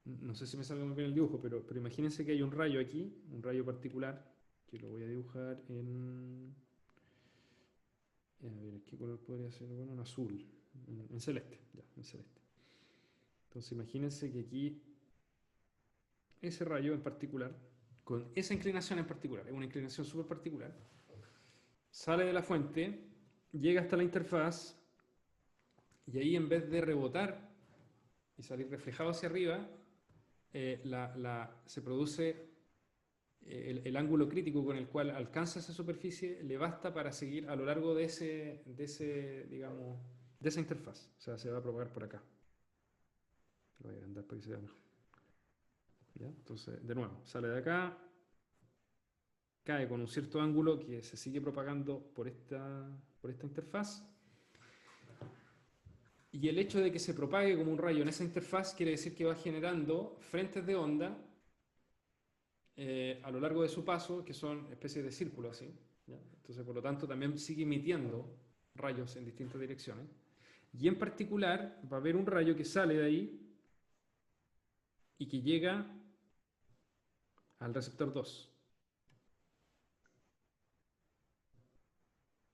no sé si me salga muy bien el dibujo, pero imagínense que hay un rayo aquí, un rayo particular, que lo voy a dibujar a ver, ¿qué color podría ser? Bueno, en azul, en celeste, ya, en celeste. Entonces imagínense que aquí ese rayo en particular, con esa inclinación en particular, es una inclinación súper particular, sale de la fuente, llega hasta la interfaz y ahí en vez de rebotar y salir reflejado hacia arriba, se produce el ángulo crítico con el cual alcanza esa superficie le basta para seguir a lo largo de digamos, de esa interfaz. O sea, se va a propagar por acá. Lo voy a agrandar para que se vea mejor. ¿Ya? Entonces, de nuevo, sale de acá, cae con un cierto ángulo que se sigue propagando por esta interfaz. Y el hecho de que se propague como un rayo en esa interfaz quiere decir que va generando frentes de onda a lo largo de su paso, que son especies de círculos así. ¿Ya? Entonces, por lo tanto, también sigue emitiendo rayos en distintas direcciones. Y en particular, va a haber un rayo que sale de ahí y que llega al receptor 2.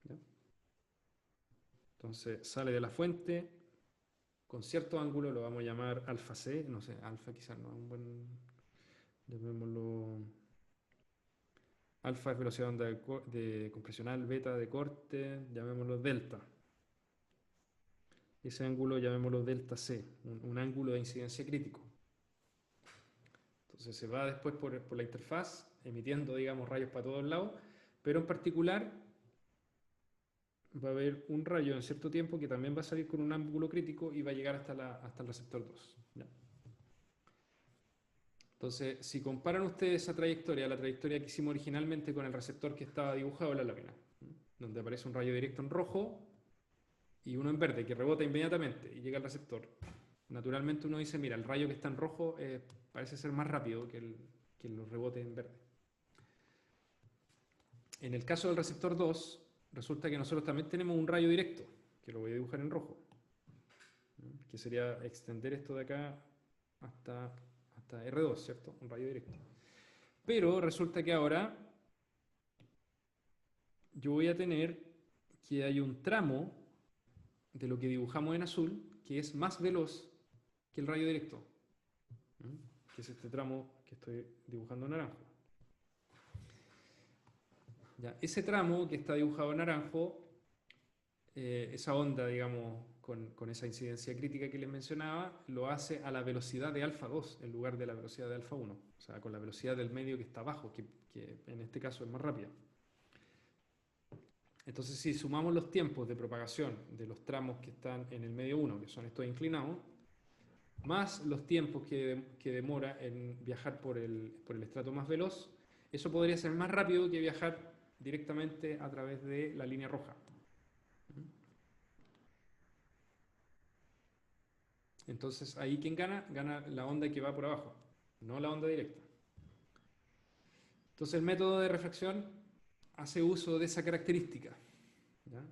¿Ya? Entonces, sale de la fuente con cierto ángulo, lo vamos a llamar alfa C, no sé, alfa quizás no es un buen, llamémoslo. Alfa es velocidad de onda de compresional, beta de corte, llamémoslo delta. Ese ángulo llamémoslo delta C, un ángulo de incidencia crítico. Entonces se va después por la interfaz, emitiendo, digamos, rayos para todos lados, pero en particular va a haber un rayo en cierto tiempo que también va a salir con un ángulo crítico y va a llegar hasta el receptor 2. ¿Ya? Entonces, si comparan ustedes esa trayectoria, la trayectoria que hicimos originalmente con el receptor que estaba dibujado en la lámina, donde aparece un rayo directo en rojo y uno en verde que rebota inmediatamente y llega al receptor, naturalmente uno dice, mira, el rayo que está en rojo parece ser más rápido que los rebotes en verde. En el caso del receptor 2, resulta que nosotros también tenemos un rayo directo, que lo voy a dibujar en rojo, que sería extender esto de acá hasta R2, ¿cierto? Un rayo directo. Pero resulta que ahora yo voy a tener que hay un tramo de lo que dibujamos en azul que es más veloz que el rayo directo, que es este tramo que estoy dibujando en naranjo. Ya, ese tramo que está dibujado en naranjo, esa onda, digamos, con esa incidencia crítica que les mencionaba, lo hace a la velocidad de alfa 2 en lugar de la velocidad de alfa 1, o sea, con la velocidad del medio que está abajo, que en este caso es más rápida. Entonces, si sumamos los tiempos de propagación de los tramos que están en el medio 1, que son estos inclinados, más los tiempos que demora en viajar por el estrato más veloz, eso podría ser más rápido que viajar directamente a través de la línea roja. Entonces, ahí ¿quién gana? Gana la onda que va por abajo, no la onda directa. Entonces, el método de refracción hace uso de esa característica, ¿ya?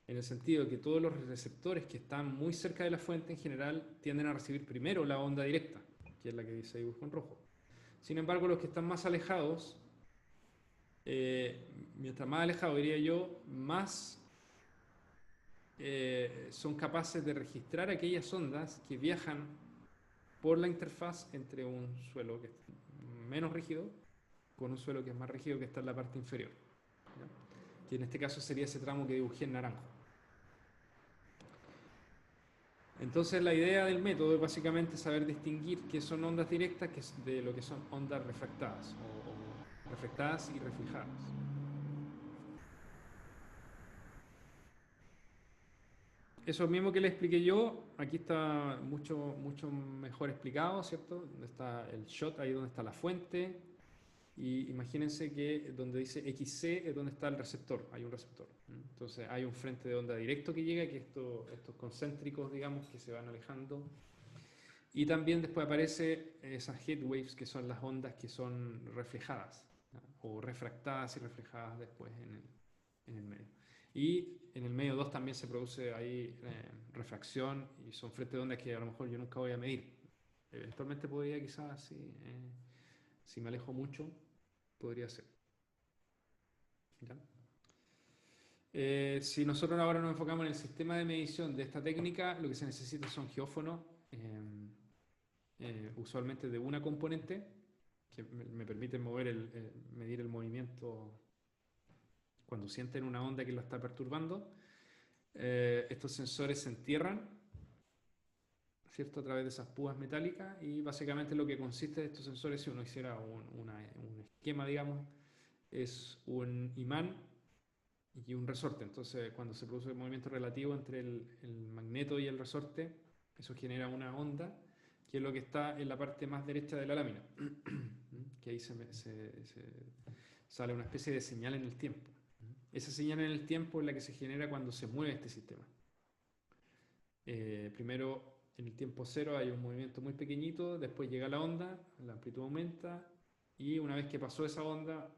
En el sentido de que todos los receptores que están muy cerca de la fuente en general tienden a recibir primero la onda directa, que es la que dice dibujo en rojo. Sin embargo, los que están más alejados, mientras más alejados diría yo, más son capaces de registrar aquellas ondas que viajan por la interfaz entre un suelo que es menos rígido con un suelo que es más rígido, que está en la parte inferior, ¿ya? Que en este caso sería ese tramo que dibujé en naranjo. Entonces la idea del método es básicamente saber distinguir qué son ondas directas de lo que son ondas refractadas o refractadas y reflejadas. Eso mismo que le expliqué yo, aquí está mucho mejor explicado, ¿cierto? Donde está el shot, ahí donde está la fuente. Y imagínense que donde dice XC es donde está el receptor, hay un receptor. Entonces hay un frente de onda directo que llega, que estos concéntricos, digamos, que se van alejando. Y también después aparece esas head waves, que son las ondas que son reflejadas, ¿ya? O refractadas y reflejadas después en el medio. Y en el medio 2 también se produce ahí refracción y son frentes de ondas que a lo mejor yo nunca voy a medir. Eventualmente podría quizás, si me alejo mucho, podría ser. ¿Ya? Si nosotros ahora nos enfocamos en el sistema de medición de esta técnica, lo que se necesita son geófonos, usualmente de una componente, que me permiten medir el movimiento cuando sienten una onda que la está perturbando. Estos sensores se entierran, ¿cierto?, a través de esas púas metálicas, y básicamente lo que consiste de estos sensores, si uno hiciera un esquema, digamos, es un imán y un resorte. Entonces, cuando se produce el movimiento relativo entre el magneto y el resorte, eso genera una onda, que es lo que está en la parte más derecha de la lámina, que ahí sale una especie de señal en el tiempo. Esa señal en el tiempo es la que se genera cuando se mueve este sistema. Primero, en el tiempo cero hay un movimiento muy pequeñito, después llega la onda, la amplitud aumenta, y una vez que pasó esa onda,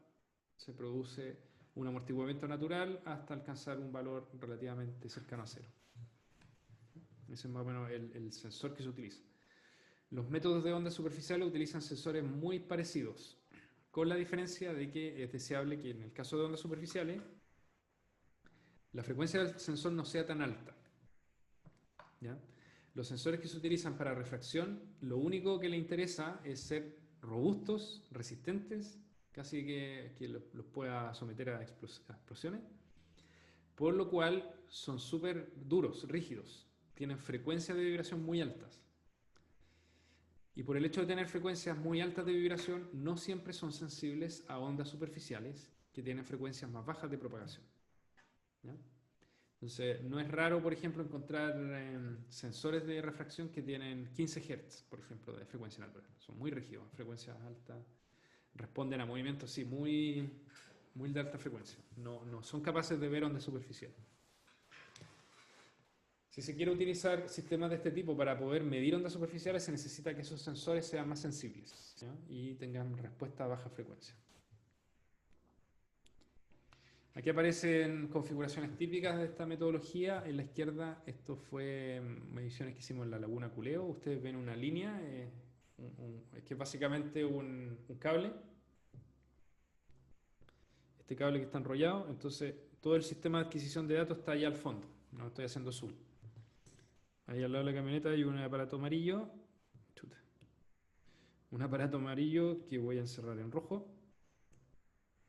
se produce un amortiguamiento natural hasta alcanzar un valor relativamente cercano a cero. Ese es más o menos el sensor que se utiliza. Los métodos de ondas superficiales utilizan sensores muy parecidos, con la diferencia de que es deseable que en el caso de ondas superficiales la frecuencia del sensor no sea tan alta, ¿ya? Los sensores que se utilizan para refracción, lo único que les interesa es ser robustos, resistentes, casi que los pueda someter a explosiones, por lo cual son súper duros, rígidos, tienen frecuencias de vibración muy altas. Y por el hecho de tener frecuencias muy altas de vibración, no siempre son sensibles a ondas superficiales que tienen frecuencias más bajas de propagación, ¿ya? Entonces, no es raro, por ejemplo, encontrar sensores de refracción que tienen 15 Hz, por ejemplo, de frecuencia natural. Son muy rígidos, frecuencias altas, responden a movimientos así muy de alta frecuencia. No son capaces de ver ondas superficiales. Si se quiere utilizar sistemas de este tipo para poder medir ondas superficiales, se necesita que esos sensores sean más sensibles, ¿ya? Y tengan respuesta a baja frecuencia. Aquí aparecen configuraciones típicas de esta metodología. En la izquierda, esto fue mediciones que hicimos en la Laguna Culeo. Ustedes ven una línea, que es básicamente un cable. Este cable que está enrollado. Entonces, todo el sistema de adquisición de datos está allá al fondo. No estoy haciendo zoom. Ahí al lado de la camioneta hay un aparato amarillo. Chuta. Un aparato amarillo que voy a encerrar en rojo,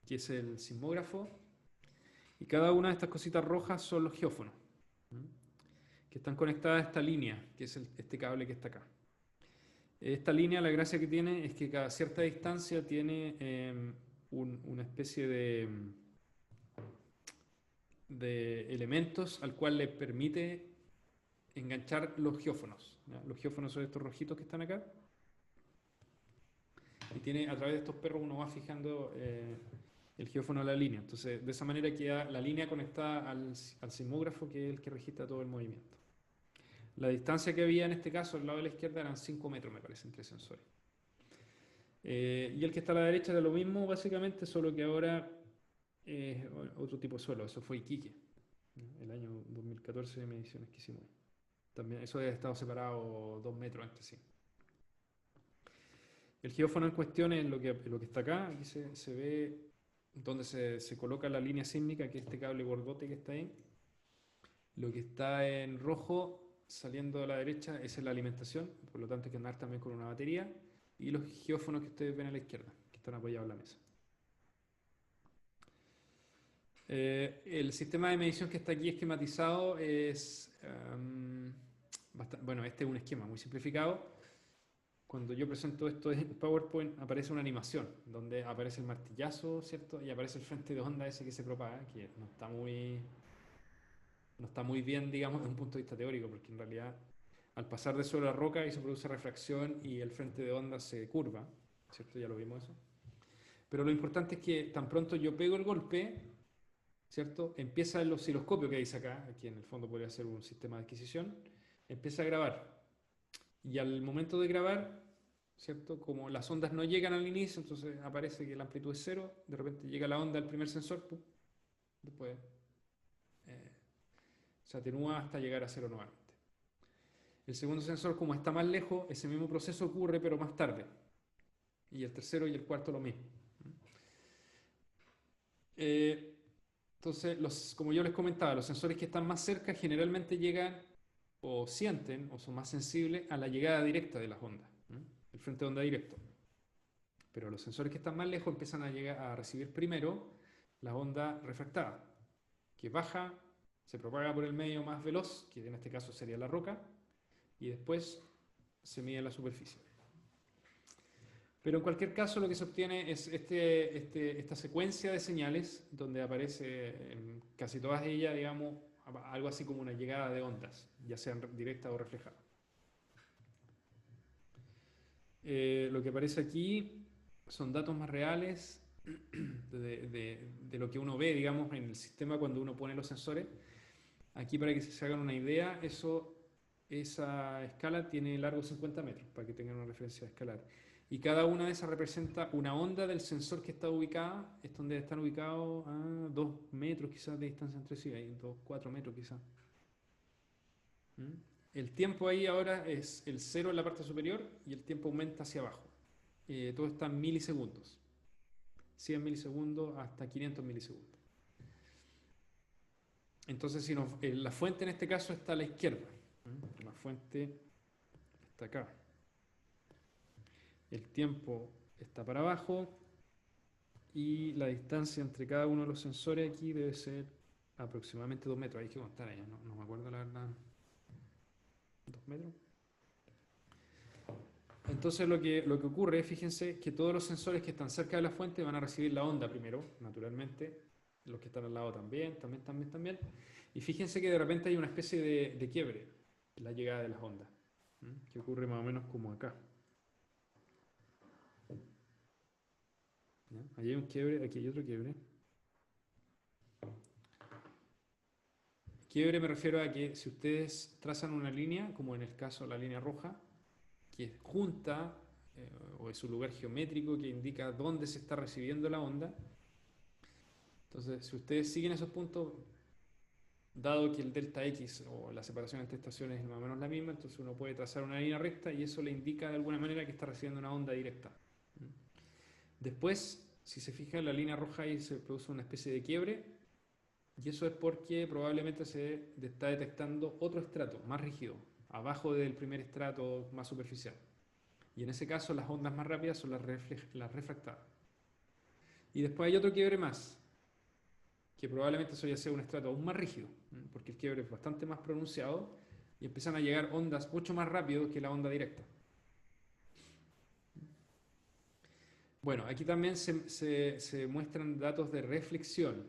que es el sismógrafo. Y cada una de estas cositas rojas son los geófonos. que están conectadas a esta línea, que es este cable que está acá. Esta línea, la gracia que tiene es que cada cierta distancia tiene una especie de elementos al cual le permite enganchar los geófonos, ¿ya? Los geófonos son estos rojitos que están acá. Y tiene, a través de estos perros uno va fijando el geófono a la línea. Entonces, de esa manera queda la línea conectada al sismógrafo, que es el que registra todo el movimiento. La distancia que había en este caso, al lado de la izquierda, eran 5 metros, me parece, entre sensores. Y el que está a la derecha era lo mismo, básicamente, solo que ahora es otro tipo de suelo. Eso fue Iquique, ¿no? El año 2014 de mediciones que hicimos. También, eso había estado separado 2 metros entre sí. El geófono en cuestión es lo que está acá. Aquí se ve donde se coloca la línea sísmica, que es este cable gordote que está ahí. Lo que está en rojo, saliendo a la derecha, esa es la alimentación. Por lo tanto, hay que andar también con una batería. Y los geófonos que ustedes ven a la izquierda, que están apoyados en la mesa. El sistema de medición que está aquí esquematizado es... bueno, este es un esquema muy simplificado. Cuando yo presento esto en PowerPoint, aparece una animación donde aparece el martillazo, ¿cierto? Y aparece el frente de onda ese que se propaga, que no está muy bien, digamos, desde un punto de vista teórico, porque en realidad al pasar de suelo a roca y se produce refracción y el frente de onda se curva, ¿cierto? Ya lo vimos eso. Pero lo importante es que tan pronto yo pego el golpe, ¿cierto? Empieza el osciloscopio que dice acá, aquí en el fondo podría ser un sistema de adquisición, empieza a grabar. Y al momento de grabar, ¿cierto? Como las ondas no llegan al inicio, entonces aparece que la amplitud es cero, de repente llega la onda al primer sensor, ¡pum! Después se atenúa hasta llegar a cero nuevamente. El segundo sensor, como está más lejos, ese mismo proceso ocurre, pero más tarde. Y el tercero y el cuarto lo mismo. Entonces, como yo les comentaba, los sensores que están más cerca generalmente llegan o sienten o son más sensibles a la llegada directa de las ondas, el frente de onda directo. Pero los sensores que están más lejos empiezan a llegar a recibir primero la onda refractada, que baja, se propaga por el medio más veloz, que en este caso sería la roca, y después se mide en la superficie. Pero en cualquier caso lo que se obtiene es esta secuencia de señales donde aparece en casi todas ellas, digamos, algo así como una llegada de ondas, ya sean directas o reflejadas. Lo que aparece aquí son datos más reales de lo que uno ve, digamos, en el sistema cuando uno pone los sensores. Aquí, para que se hagan una idea, esa escala tiene largo 50 metros, para que tengan una referencia escalar. Y cada una de esas representa una onda del sensor que está ubicada, es donde están ubicados a 2 metros quizás de distancia entre sí, hay 2, 4 metros quizás. El tiempo ahí ahora es el 0 en la parte superior y el tiempo aumenta hacia abajo. Todo está en milisegundos. 100 milisegundos hasta 500 milisegundos. Entonces, si la fuente en este caso está a la izquierda. La fuente está acá. El tiempo está para abajo y la distancia entre cada uno de los sensores aquí debe ser aproximadamente 2 metros. Hay que contar allá, no me acuerdo la verdad. 2 metros. Entonces lo que ocurre, fíjense que todos los sensores que están cerca de la fuente van a recibir la onda primero, naturalmente. Los que están al lado también. Y fíjense que de repente hay una especie de quiebre en la llegada de las ondas, que ocurre más o menos como acá. ¿Ya? Allí hay un quiebre, aquí hay otro quiebre. Quiebre me refiero a que si ustedes trazan una línea, como en el caso de la línea roja, que es junta, o es un lugar geométrico que indica dónde se está recibiendo la onda. Entonces, si ustedes siguen esos puntos, dado que el delta X o la separación entre estaciones es más o menos la misma, entonces uno puede trazar una línea recta y eso le indica de alguna manera que está recibiendo una onda directa. Después, si se fija en la línea roja, ahí se produce una especie de quiebre, y eso es porque probablemente se está detectando otro estrato más rígido, abajo del primer estrato más superficial. Y en ese caso las ondas más rápidas son las refractadas. Y después hay otro quiebre más, que probablemente eso ya sea un estrato aún más rígido, porque el quiebre es bastante más pronunciado, y empiezan a llegar ondas mucho más rápido que la onda directa. Bueno, aquí también se muestran datos de reflexión.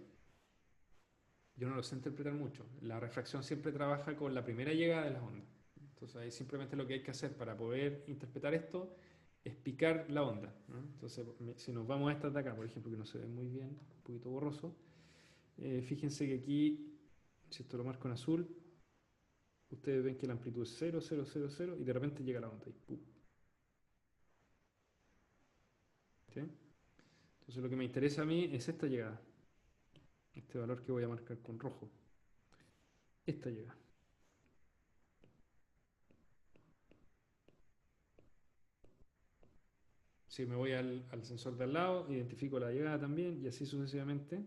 Yo no lo sé interpretar mucho. La refracción siempre trabaja con la primera llegada de las ondas. Entonces ahí simplemente lo que hay que hacer para poder interpretar esto es picar la onda, ¿no? Entonces, si nos vamos a esta de acá, por ejemplo, que no se ve muy bien, un poquito borroso, fíjense que aquí, si esto lo marco en azul, ustedes ven que la amplitud es 0, 0, 0, 0 y de repente llega la onda y ¡pum! ¿Sí? Entonces lo que me interesa a mí es esta llegada, este valor que voy a marcar con rojo, esta llegada. Si me voy al sensor de al lado, identifico la llegada también y así sucesivamente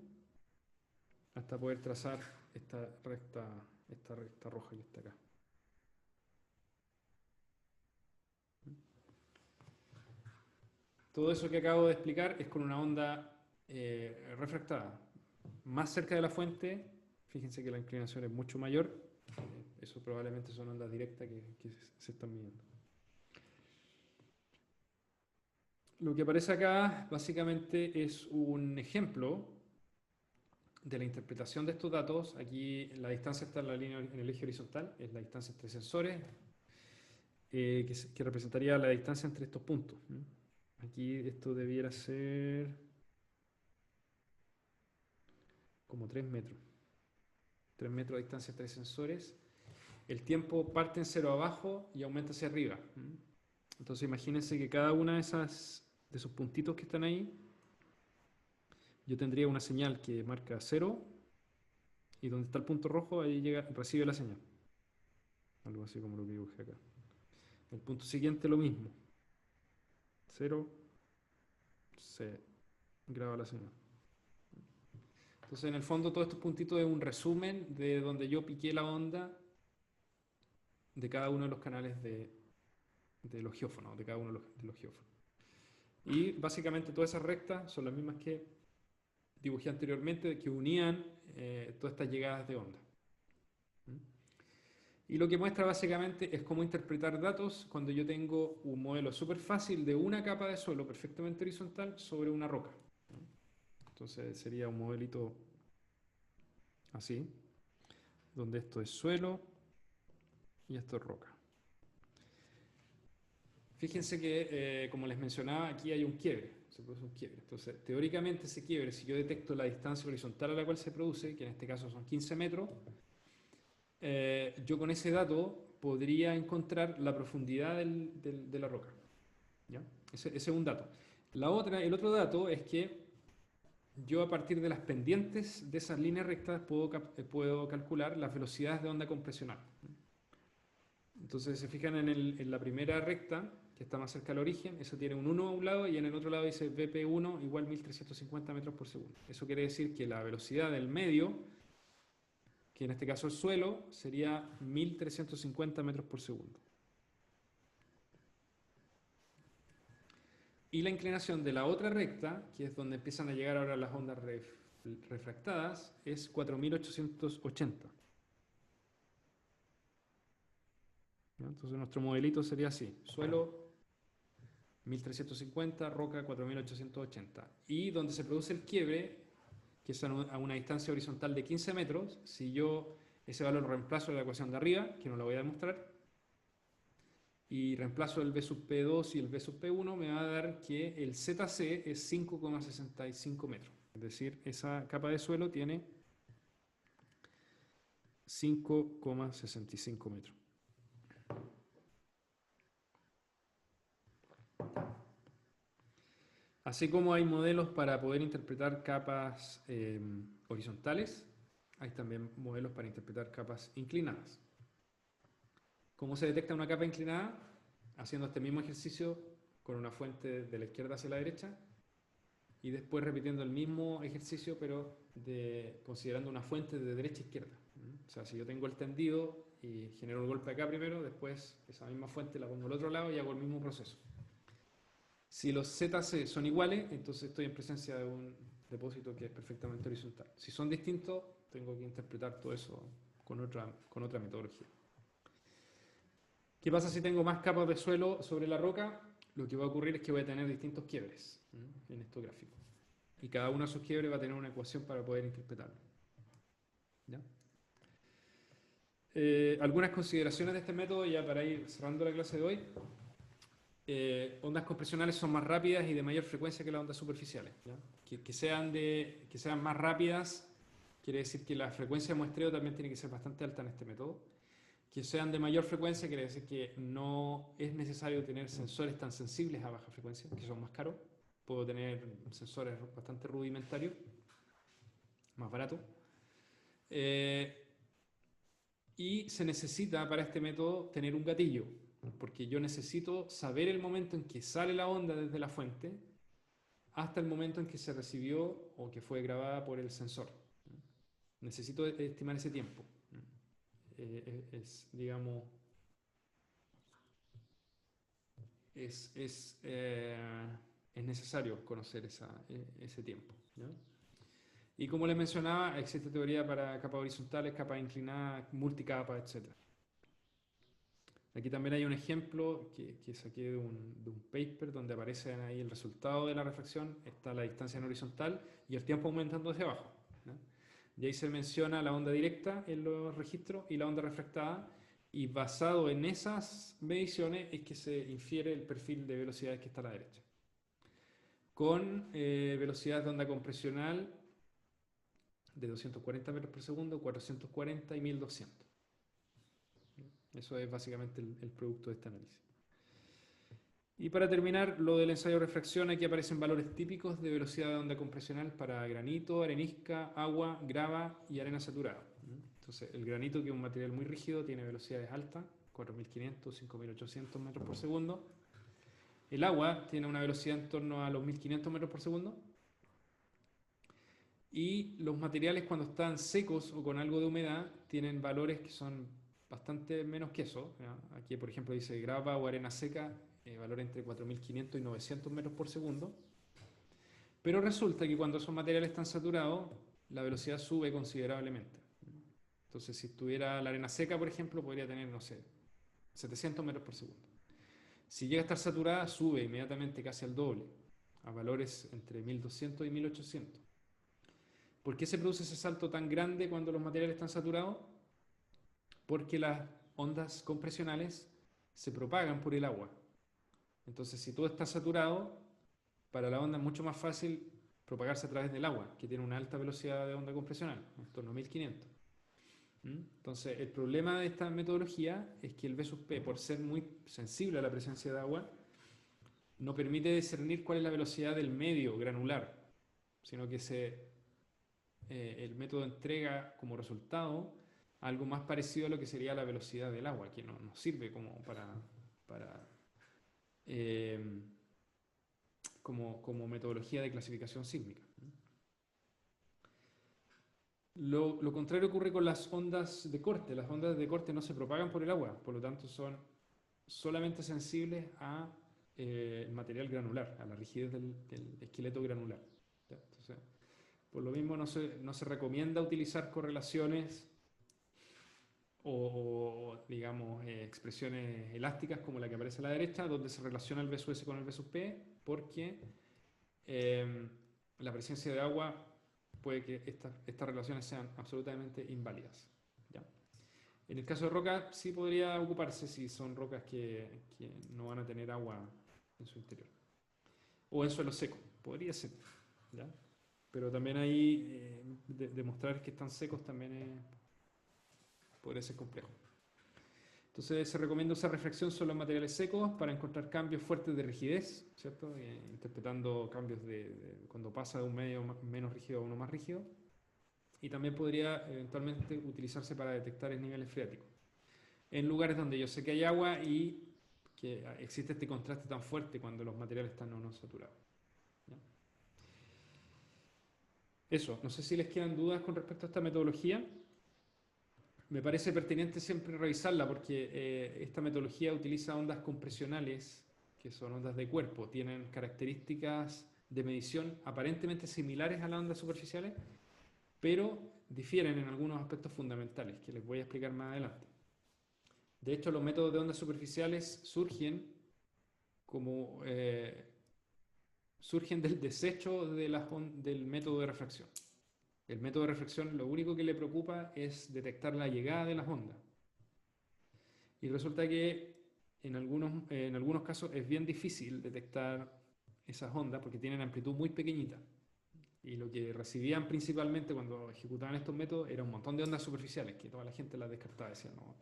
hasta poder trazar esta recta roja que está acá. Todo eso que acabo de explicar es con una onda refractada. Más cerca de la fuente, fíjense que la inclinación es mucho mayor. Eso probablemente son ondas directas que se están midiendo. Lo que aparece acá básicamente es un ejemplo de la interpretación de estos datos. Aquí la distancia está en la línea, en el eje horizontal, es la distancia entre sensores, que representaría la distancia entre estos puntos. Aquí esto debiera ser como 3 metros. 3 metros de distancia entre sensores. El tiempo parte en cero abajo y aumenta hacia arriba. Entonces imagínense que cada una de esos puntitos que están ahí, yo tendría una señal que marca 0 y donde está el punto rojo, ahí recibe la señal. Algo así como lo que dibujé acá. El punto siguiente lo mismo. 0, se graba la señal. Entonces en el fondo todos estos puntitos es un resumen de donde yo piqué la onda de cada uno de los canales de los geófonos, de cada uno de los geófonos. Y básicamente todas esas rectas son las mismas que dibujé anteriormente, que unían todas estas llegadas de onda. Y lo que muestra básicamente es cómo interpretar datos cuando yo tengo un modelo súper fácil de una capa de suelo perfectamente horizontal sobre una roca. Entonces sería un modelito así, donde esto es suelo y esto es roca. Fíjense que, como les mencionaba, aquí hay un quiebre, se produce un quiebre. Entonces, teóricamente ese quiebre, si yo detecto la distancia horizontal a la cual se produce, que en este caso son 15 metros, yo con ese dato podría encontrar la profundidad de la roca. ¿Ya? Ese es un dato. El otro dato es que yo a partir de las pendientes de esas líneas rectas puedo calcular las velocidades de onda compresional. Entonces, se fijan en la primera recta, que está más cerca del origen, eso tiene un 1 a un lado y en el otro lado dice BP1 igual 1350 metros por segundo. Eso quiere decir que la velocidad del medio, que en este caso es suelo, sería 1350 metros por segundo. Y la inclinación de la otra recta, que es donde empiezan a llegar ahora las ondas refractadas, es 4880. ¿Ya? Entonces nuestro modelito sería así: suelo 1350, roca 4880. Y donde se produce el quiebre, que es a una distancia horizontal de 15 metros, si yo ese valor lo reemplazo en la ecuación de arriba, que no la voy a demostrar, y reemplazo el B sub P2 y el B sub P1, me va a dar que el ZC es 5,65 metros. Es decir, esa capa de suelo tiene 5,65 metros. Así como hay modelos para poder interpretar capas horizontales, hay también modelos para interpretar capas inclinadas. ¿Cómo se detecta una capa inclinada? Haciendo este mismo ejercicio con una fuente de la izquierda hacia la derecha y después repitiendo el mismo ejercicio pero considerando una fuente de derecha a izquierda. O sea, si yo tengo el tendido y genero el golpe acá primero, después esa misma fuente la pongo al otro lado y hago el mismo proceso. Si los ZC son iguales, entonces estoy en presencia de un depósito que es perfectamente horizontal. Si son distintos, tengo que interpretar todo eso con otra metodología. ¿Qué pasa si tengo más capas de suelo sobre la roca? Lo que va a ocurrir es que voy a tener distintos quiebres en estos gráficos. Y cada uno de esos quiebres va a tener una ecuación para poder interpretarlo. ¿Ya? Algunas consideraciones de este método ya para ir cerrando la clase de hoy. Ondas compresionales son más rápidas y de mayor frecuencia que las ondas superficiales. ¿Ya? Que sean más rápidas quiere decir que la frecuencia de muestreo también tiene que ser bastante alta en este método. Que sean de mayor frecuencia quiere decir que no es necesario tener sensores tan sensibles a baja frecuencia, que son más caros. Puedo tener sensores bastante rudimentarios, más baratos. Y se necesita para este método tener un gatillo, porque yo necesito saber el momento en que sale la onda desde la fuente hasta el momento en que se recibió o que fue grabada por el sensor. Necesito estimar ese tiempo. Digamos, es necesario conocer ese tiempo, ¿no? Y como les mencionaba, existe teoría para capas horizontales, capas inclinadas, multicapas, etc. Aquí también hay un ejemplo que saqué de un paper donde aparece ahí el resultado de la refracción, está la distancia en horizontal y el tiempo aumentando hacia abajo, ¿no? Y ahí se menciona la onda directa en los registros y la onda refractada, y basado en esas mediciones es que se infiere el perfil de velocidades que está a la derecha. Con velocidades de onda compresional de 240 metros por segundo, 440 y 1200. Eso es básicamente el producto de este análisis. Y para terminar, lo del ensayo de refracción, aquí aparecen valores típicos de velocidad de onda compresional para granito, arenisca, agua, grava y arena saturada. Entonces, el granito, que es un material muy rígido, tiene velocidades altas, 4500, 5800 metros por segundo. El agua tiene una velocidad en torno a los 1500 metros por segundo. Y los materiales, cuando están secos o con algo de humedad, tienen valores que son bastante menos que eso, ¿ya? Aquí, por ejemplo, dice grava o arena seca, valor entre 4500 y 900 metros por segundo. Pero resulta que cuando esos materiales están saturados, la velocidad sube considerablemente. Entonces, si estuviera la arena seca, por ejemplo, podría tener, no sé, 700 metros por segundo. Si llega a estar saturada, sube inmediatamente casi al doble, a valores entre 1200 y 1800. ¿Por qué se produce ese salto tan grande cuando los materiales están saturados? Porque las ondas compresionales se propagan por el agua. Entonces, si todo está saturado, para la onda es mucho más fácil propagarse a través del agua, que tiene una alta velocidad de onda compresional, en torno a 1500. Entonces, el problema de esta metodología es que el V sub P, por ser muy sensible a la presencia de agua, no permite discernir cuál es la velocidad del medio granular, sino que el método entrega como resultado algo más parecido a lo que sería la velocidad del agua, que no nos sirve eh, como metodología de clasificación sísmica. Lo contrario ocurre con las ondas de corte. Las ondas de corte no se propagan por el agua, por lo tanto son solamente sensibles a material granular, a la rigidez del esqueleto granular. Entonces, por lo mismo no se recomienda utilizar correlaciones o digamos, expresiones elásticas como la que aparece a la derecha, donde se relaciona el V sub S con el V sub P, porque la presencia de agua puede que estas relaciones sean absolutamente inválidas, ¿ya? En el caso de rocas sí podría ocuparse si son rocas que no van a tener agua en su interior. O en suelo seco, podría ser, ¿ya? Pero también ahí demostrar que están secos también podría ser complejo. Entonces se recomienda usar refracción solo en materiales secos para encontrar cambios fuertes de rigidez, ¿cierto? Interpretando cambios cuando pasa de un medio menos rígido a uno más rígido. Y también podría eventualmente utilizarse para detectar el nivel freático en lugares donde yo sé que hay agua y que existe este contraste tan fuerte cuando los materiales están o no saturados, ¿ya? Eso, no sé si les quedan dudas con respecto a esta metodología. Me parece pertinente siempre revisarla porque esta metodología utiliza ondas compresionales, que son ondas de cuerpo, tienen características de medición aparentemente similares a las ondas superficiales, pero difieren en algunos aspectos fundamentales que les voy a explicar más adelante. De hecho, los métodos de ondas superficiales como, surgen del desecho del método de refracción. El método de reflexión lo único que le preocupa es detectar la llegada de las ondas. Y resulta que en algunos casos es bien difícil detectar esas ondas porque tienen amplitud muy pequeñita. Y lo que recibían principalmente cuando ejecutaban estos métodos era un montón de ondas superficiales, que toda la gente las descartaba, decía, no,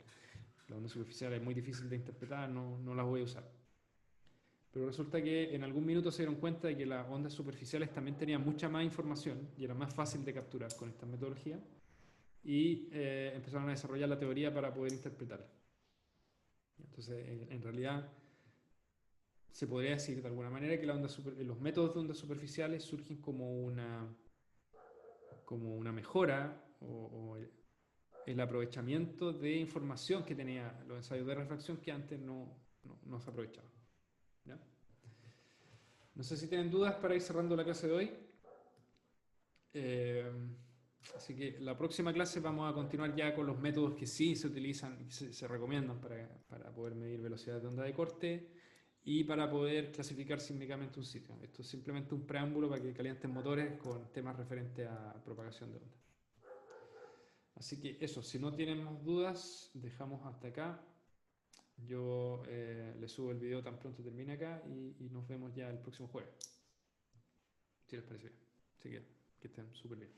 las ondas superficiales es muy difícil de interpretar, no las voy a usar. Pero resulta que en algún minuto se dieron cuenta de que las ondas superficiales también tenían mucha más información y era más fácil de capturar con esta metodología y empezaron a desarrollar la teoría para poder interpretarla. Entonces, en realidad, se podría decir de alguna manera que los métodos de ondas superficiales surgen como una mejora o el aprovechamiento de información que tenían los ensayos de refracción que antes no se aprovechaban. ¿Ya? No sé si tienen dudas para ir cerrando la clase de hoy. Eh, Así que la próxima clase vamos a continuar ya con los métodos que sí se utilizan y se recomiendan para poder medir velocidad de onda de corte y para poder clasificar sísmicamente un sitio. Esto es simplemente un preámbulo para que calienten motores con temas referentes a propagación de onda. Así que eso, si no tienen más dudas, dejamos hasta acá. Yo les subo el video tan pronto termine acá y nos vemos ya el próximo jueves, si les parece bien. Así que estén súper bien.